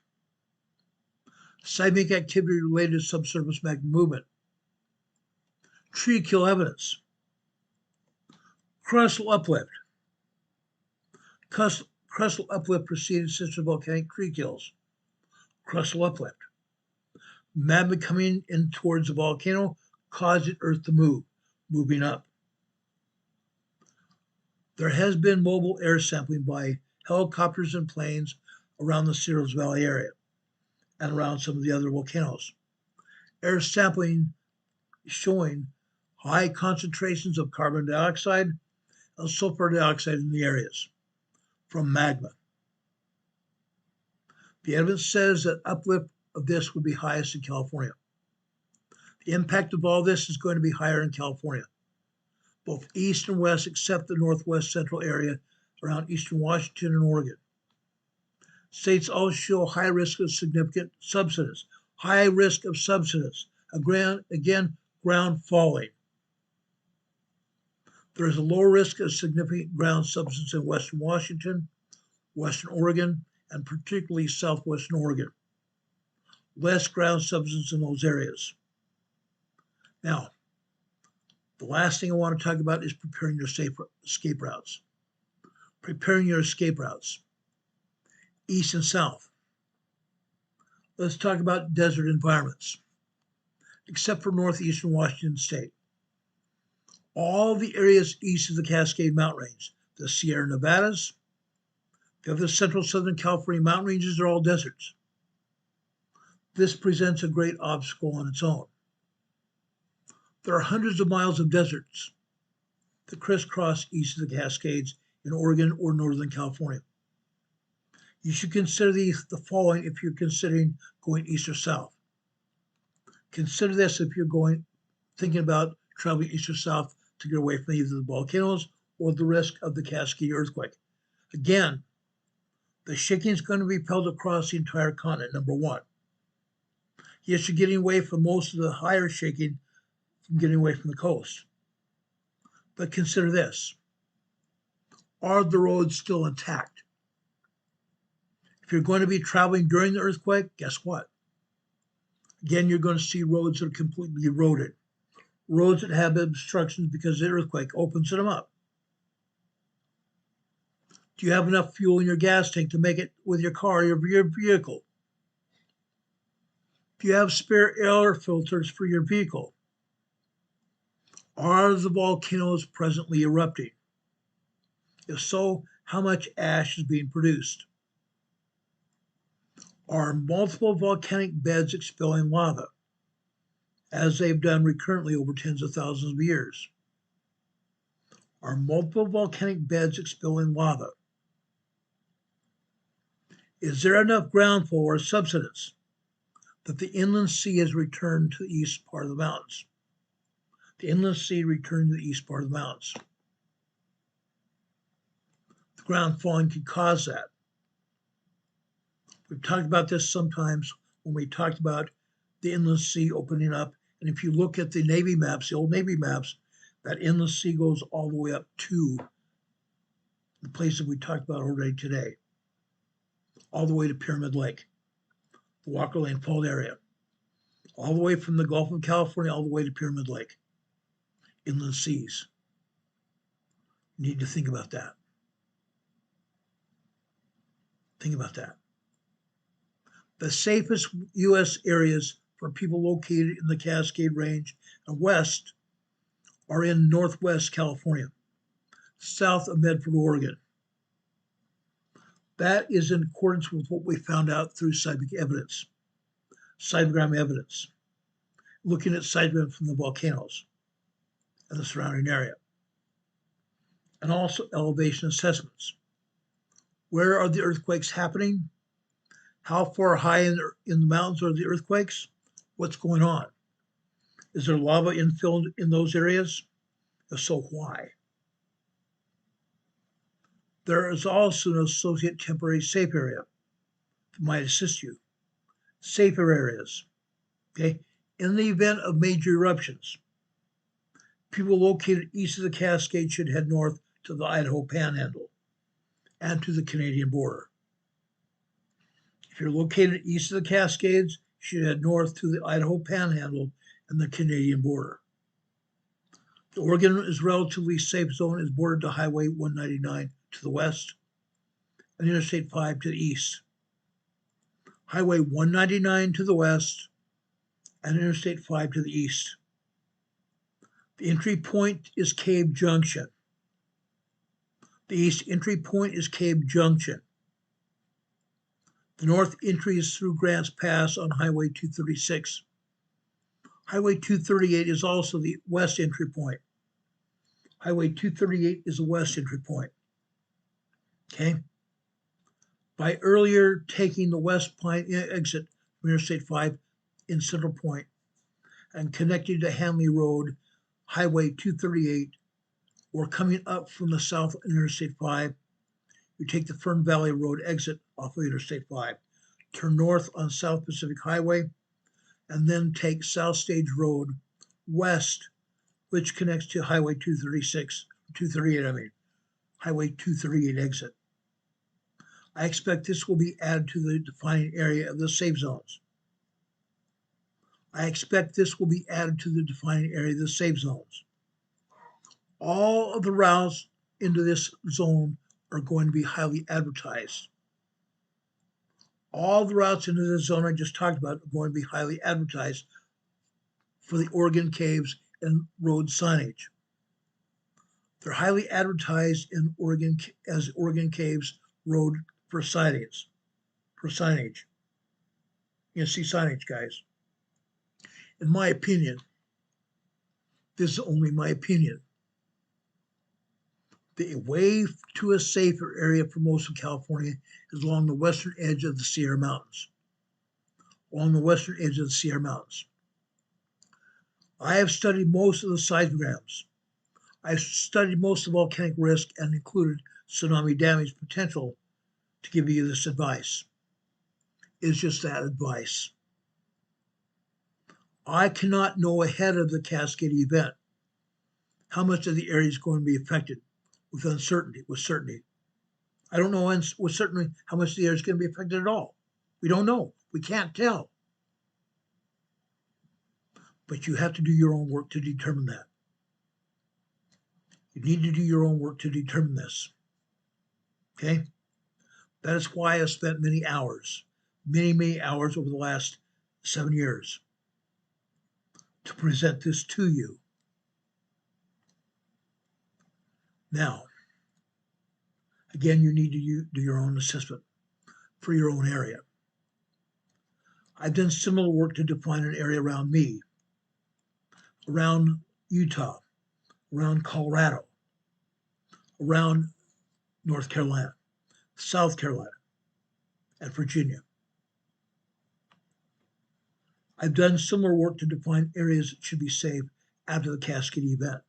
seismic activity related to subsurface magma movement, tree kill evidence, crustal uplift. Crustal uplift preceded sister volcanic tree kills. Crustal uplift. Magma coming in towards the volcano causing earth to move, moving up. There has been mobile air sampling by helicopters and planes around the Cerros Valley area and around some of the other volcanoes. Air sampling showing high concentrations of carbon dioxide and sulfur dioxide in the areas from magma. The evidence says that uplift of this would be highest in California. The impact of all this is going to be higher in California, both east and west, except the northwest central area around eastern Washington and Oregon. States also show high risk of significant subsidence, high risk of subsidence. Ground falling. There is a low risk of significant ground subsidence in western Washington, western Oregon, and particularly southwestern Oregon. Less ground subsidence in those areas. Now, the last thing I want to talk about is preparing your safe escape routes. Preparing your escape routes, east and south. Let's talk about desert environments, except for northeastern Washington state. All the areas east of the Cascade Mountain Range, the Sierra Nevadas, the other central southern California mountain ranges are all deserts. This presents a great obstacle on its own. There are hundreds of miles of deserts that crisscross east of the Cascades in Oregon or Northern California. You should consider the following if you're considering going east or south. Consider this if you're thinking about traveling east or south to get away from either the volcanoes or the risk of the Cascadia earthquake. Again, the shaking is going to be felt across the entire continent, number one. Yes, you're getting away from most of the higher shaking from getting away from the coast. But consider this. Are the roads still intact? If you're going to be traveling during the earthquake, guess what? Again, you're going to see roads that are completely eroded. Roads that have obstructions because the earthquake opens them up. Do you have enough fuel in your gas tank to make it with your car or your vehicle? Do you have spare air filters for your vehicle? Are the volcanoes presently erupting? If so, how much ash is being produced? Are multiple volcanic beds expelling lava, as they've done recurrently over tens of thousands of years? Are multiple volcanic beds expelling lava? Is there enough ground flow or subsidence that the inland sea has returned to the east part of the mountains? The inland sea returned to the east part of the mountains. The ground falling could cause that. We've talked about this sometimes when we talked about the inland sea opening up. And if you look at the Navy maps, the old Navy maps, that inland sea goes all the way up to the places we talked about already today, all the way to Pyramid Lake, the Walker Lane Fault area, all the way from the Gulf of California, all the way to Pyramid Lake, inland seas. You need to think about that. Think about that. The safest U.S. areas for people located in the Cascade Range and west are in Northwest California, south of Medford, Oregon. That is in accordance with what we found out through seismic evidence, seismogram evidence, looking at seismic from the volcanoes and the surrounding area, and also elevation assessments. Where are the earthquakes happening? How far high in the mountains are the earthquakes? What's going on? Is there lava infilled in those areas? If so, why? There is also an associate temporary safe area that might assist you. Safer areas, okay? In the event of major eruptions, people located east of the Cascade should head north to the Idaho Panhandle and to the Canadian border. If you're located east of the Cascades, you should head north to the Idaho Panhandle and the Canadian border. The Oregon is relatively safe zone is bordered to Highway 199 to the west and Interstate 5 to the east. Highway 199 to the west and Interstate 5 to the east. The entry point is Cave Junction. The east entry point is Cave Junction. The north entry is through Grants Pass on Highway 236. Highway 238 is also the west entry point. Highway 238 is the west entry point. Okay? By earlier taking the West Pine exit from Interstate 5 in Central Point and connecting to Hanley Road, Highway 238, or coming up from the south of Interstate 5, you take the Fern Valley Road exit off of Interstate 5, turn north on South Pacific Highway, and then take South Stage Road west, which connects to Highway 238, Highway 238 exit. I expect this will be added to the defining area of the safe zones. All of the routes into this zone are going to be highly advertised. All the routes into the zone I just talked about are going to be highly advertised for the Oregon Caves and road signage. They're highly advertised in Oregon as Oregon Caves Road for signage. You see signage, guys. In my opinion, this is only my opinion, the way to a safer area for most of California is along the western edge of the Sierra Mountains. I have studied most of the seismograms. I've studied most of the volcanic risk and included tsunami damage potential to give you this advice. It's just that advice. I cannot know ahead of the Cascadia event how much of the area is going to be affected with certainty. I don't know with certainty how much the area is going to be affected at all. We don't know. We can't tell. But you have to do your own work to determine that. You need to do your own work to determine this. Okay? That is why I spent many hours over the last 7 years to present this to you. Now, again, you need to do your own assessment for your own area. I've done similar work to define an area around me, around Utah, around Colorado, around North Carolina, South Carolina, and Virginia. I've done similar work to define areas that should be safe after the Cascadia event.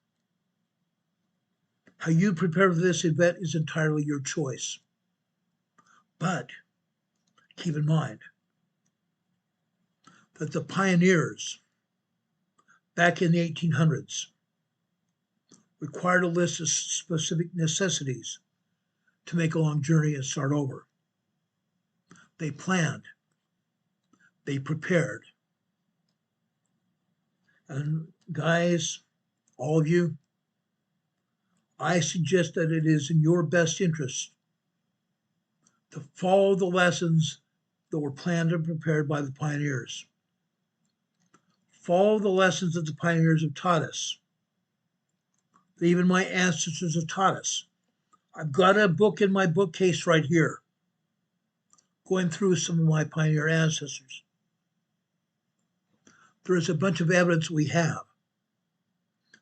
How you prepare for this event is entirely your choice. But keep in mind that the pioneers back in the 1800s required a list of specific necessities to make a long journey and start over. They planned, they prepared. And guys, all of you, I suggest that it is in your best interest to follow the lessons that were planned and prepared by the pioneers. Follow the lessons that the pioneers have taught us, that even my ancestors have taught us. I've got a book in my bookcase right here, going through some of my pioneer ancestors. There is a bunch of evidence we have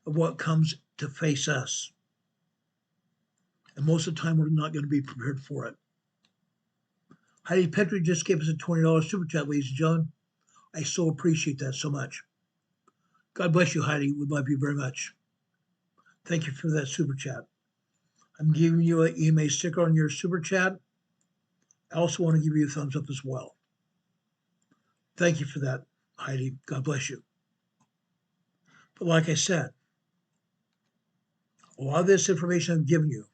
of what comes to face us. And most of the time, we're not going to be prepared for it. Heidi Petrie just gave us a $20 super chat, ladies and gentlemen. I so appreciate that so much. God bless you, Heidi. We love you very much. Thank you for that super chat. I'm giving you an EMA sticker on your super chat. I also want to give you a thumbs up as well. Thank you for that, Heidi. God bless you. But like I said, a lot of this information I'm giving you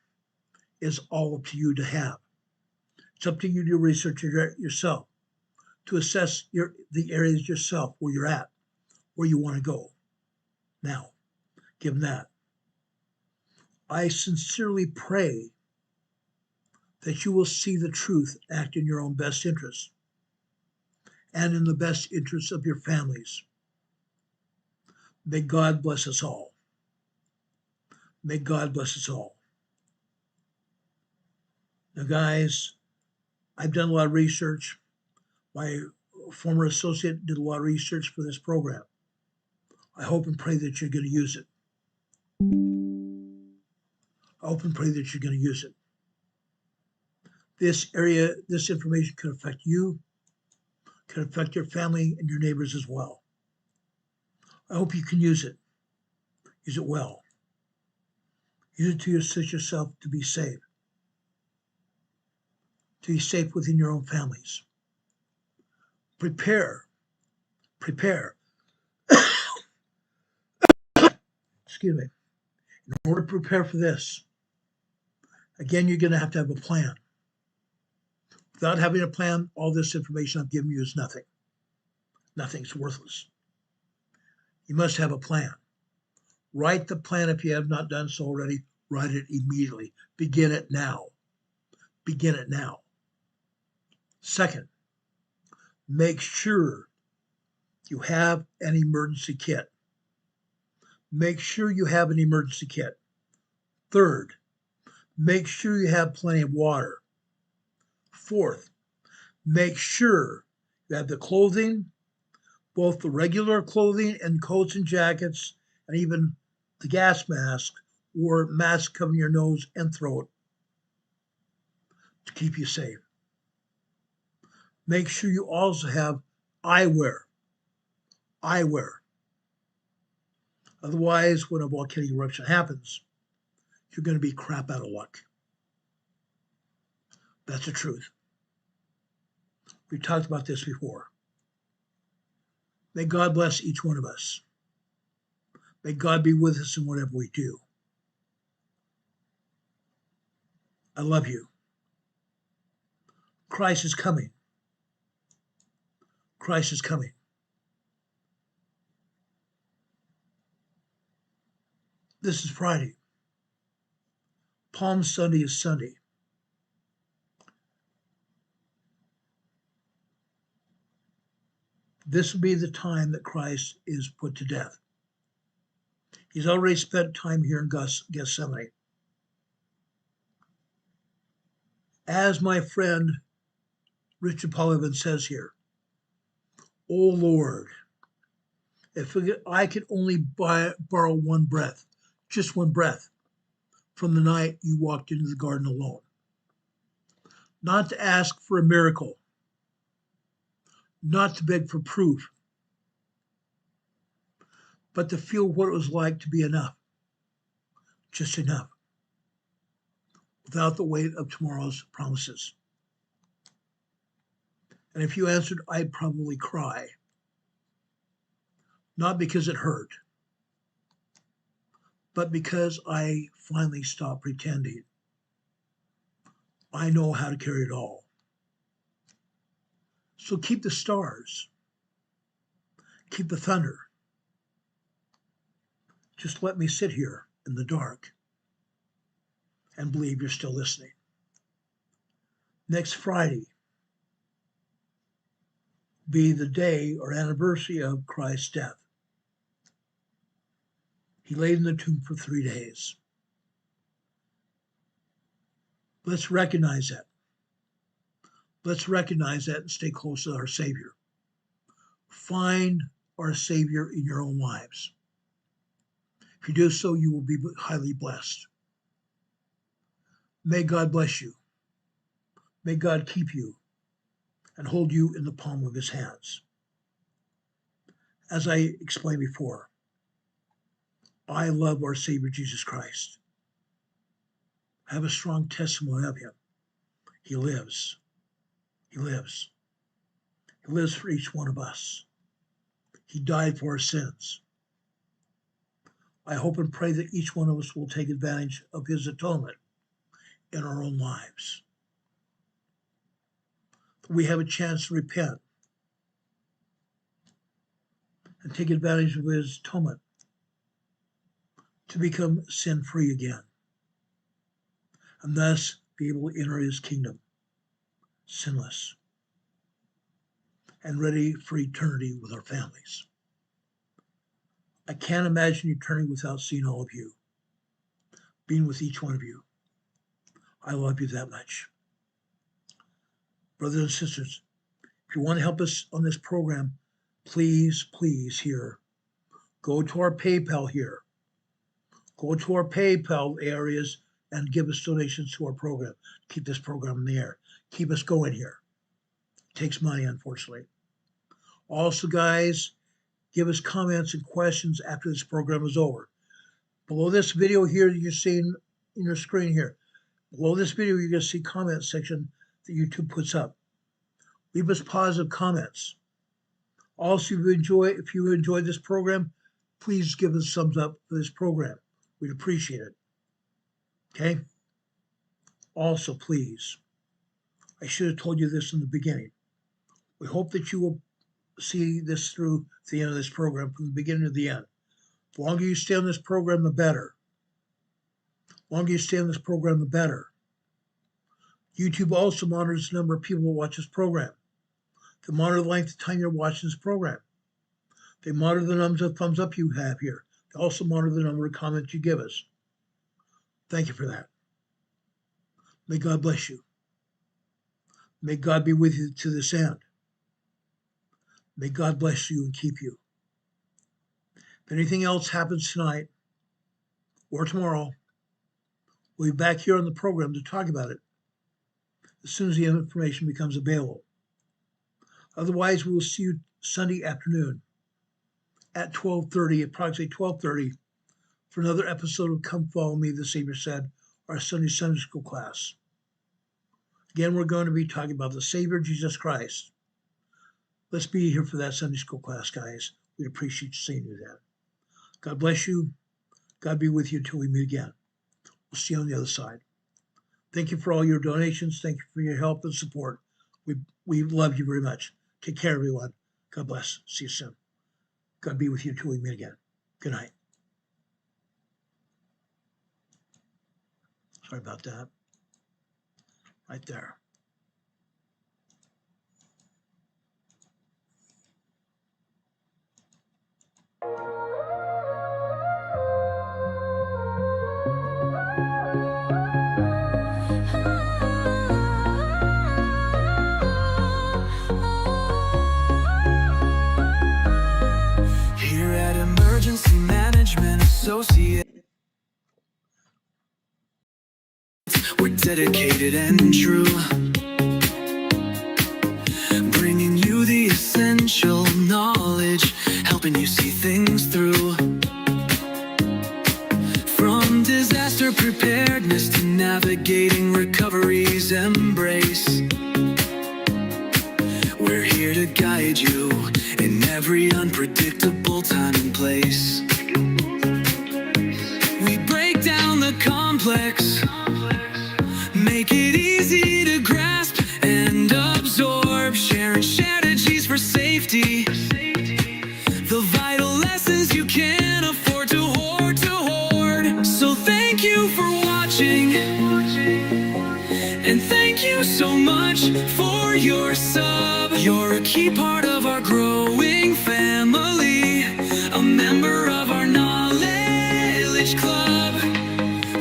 is all up to you to have. It's up to you to research yourself, to assess the areas yourself where you're at, where you want to go. Now, given that, I sincerely pray that you will see the truth, act in your own best interest, and in the best interests of your families. May God bless us all. May God bless us all. Now, guys, I've done a lot of research. My former associate did a lot of research for this program. I hope and pray that you're going to use it. I hope and pray that you're going to use it. This information could affect you, could affect your family and your neighbors as well. I hope you can use it. Use it well. Use it to assist yourself to be safe. To be safe within your own families. Prepare. Excuse me. In order to prepare for this, again, you're going to have a plan. Without having a plan, all this information I've given you is nothing. Nothing's worthless. You must have a plan. Write the plan if you have not done so already. Write it immediately. Begin it now. Begin it now. Second, make sure you have an emergency kit. Make sure you have an emergency kit. Third, make sure you have plenty of water. Fourth, make sure you have the clothing, both the regular clothing and coats and jackets, and even the gas mask or mask covering your nose and throat to keep you safe. Make sure you also have eyewear. Otherwise, when a volcanic eruption happens, you're going to be crap out of luck. That's the truth. We've talked about this before. May God bless each one of us. May God be with us in whatever we do. I love you. Christ is coming. Christ is coming. This is Friday. Palm Sunday is Sunday. This will be the time that Christ is put to death. He's already spent time here in Gethsemane. As my friend Richard Polyvan says here, Oh Lord, if I could only borrow one breath, just one breath, from the night you walked into the garden alone. Not to ask for a miracle, not to beg for proof, but to feel what it was like to be enough, just enough, without the weight of tomorrow's promises. And if you answered, I'd probably cry. Not because it hurt, but because I finally stopped pretending. I know how to carry it all. So keep the stars. Keep the thunder. Just let me sit here in the dark and believe you're still listening. Next Friday be the day or anniversary of Christ's death. He laid in the tomb for 3 days. Let's recognize that. Let's recognize that and stay close to our Savior. Find our Savior in your own lives. If you do so, you will be highly blessed. May God bless you. May God keep you and hold you in the palm of his hands. As I explained before, I love our Savior Jesus Christ. I have a strong testimony of him. He lives. He lives. He lives for each one of us. He died for our sins. I hope and pray that each one of us will take advantage of his atonement in our own lives. We have a chance to repent and take advantage of his atonement to become sin-free again, and thus be able to enter his kingdom sinless and ready for eternity with our families. I can't imagine eternity without seeing all of you, being with each one of you. I love you that much. Brothers and sisters, if you want to help us on this program, please, please here, go to our PayPal here. Go to our PayPal areas and give us donations to our program. Keep this program in the air. Keep us going here. It takes money, unfortunately. Also, guys, give us comments and questions after this program is over. Below this video here that you're seeing in your screen here, below this video, you're going to see comment section that YouTube puts up. Leave us positive comments. Also, if you enjoyed this program, please give us a thumbs up for this program. We'd appreciate it. Okay? Also, please, I should have told you this in the beginning. We hope that you will see this through the end of this program, from the beginning to the end. The longer you stay on this program, the better. The longer you stay on this program, the better. YouTube also monitors the number of people who watch this program. They monitor the length of time you're watching this program. They monitor the number of thumbs up you have here. They also monitor the number of comments you give us. Thank you for that. May God bless you. May God be with you to this end. May God bless you and keep you. If anything else happens tonight or tomorrow, we'll be back here on the program to talk about it as soon as the information becomes available. Otherwise, we will see you Sunday afternoon at 12:30, approximately 12:30, for another episode of Come Follow Me, the Savior Said, our Sunday School class. Again, we're going to be talking about the Savior, Jesus Christ. Let's be here for that Sunday school class, guys. We'd appreciate seeing you then. God bless you. God be with you until we meet again. We'll see you on the other side. Thank you for all your donations. Thank you for your help and support. We love you very much. Take care, everyone. God bless. See you soon. God be with you until we meet again. Good night. Sorry about that. Right there. Emergency Management Associate. We're dedicated and true, bringing you the essential knowledge, helping you see things through. From disaster preparedness to navigating recovery's embrace, we're here to guide you in every unpredictable time and place. We break down the complex, make it easy to grasp and absorb, sharing strategies for safety, the vital lessons you can't afford to hoard, So thank you for watching, and thank you so much for your sub. You're a key part of our growing family, a member of our knowledge club.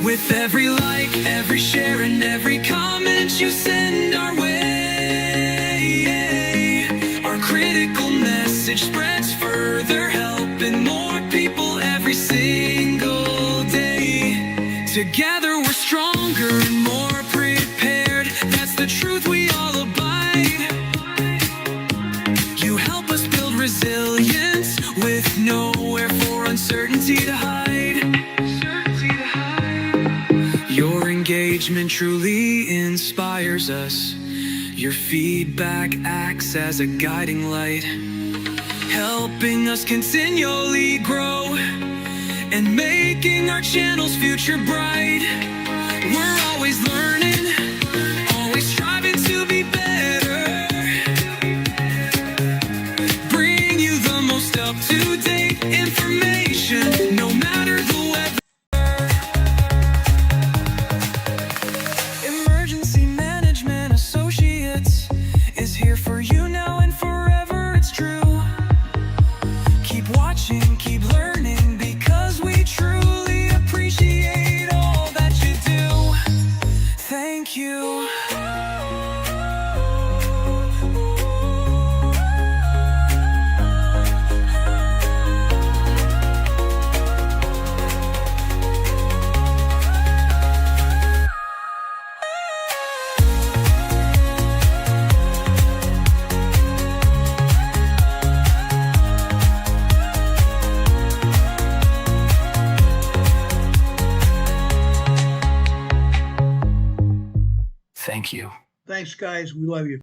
With every like, every share, and every comment you send our way, our critical message spreads further, helping more people every single day. Together we're stronger and more prepared. That's the truth we all abide. You help us build resilience with nowhere for uncertainty to hide. Your engagement truly inspires us. Your feedback acts as a guiding light, helping us continually grow and making our channel's future bright. We're always learning, always striving to be better. Bring you the most up-to-date information, no matter the weather. Emergency Management Associates is here for you now and forever, it's true. Keep watching, keep learning, because we truly appreciate all that you do. Thank you. Thank you. Thanks, guys. We love you.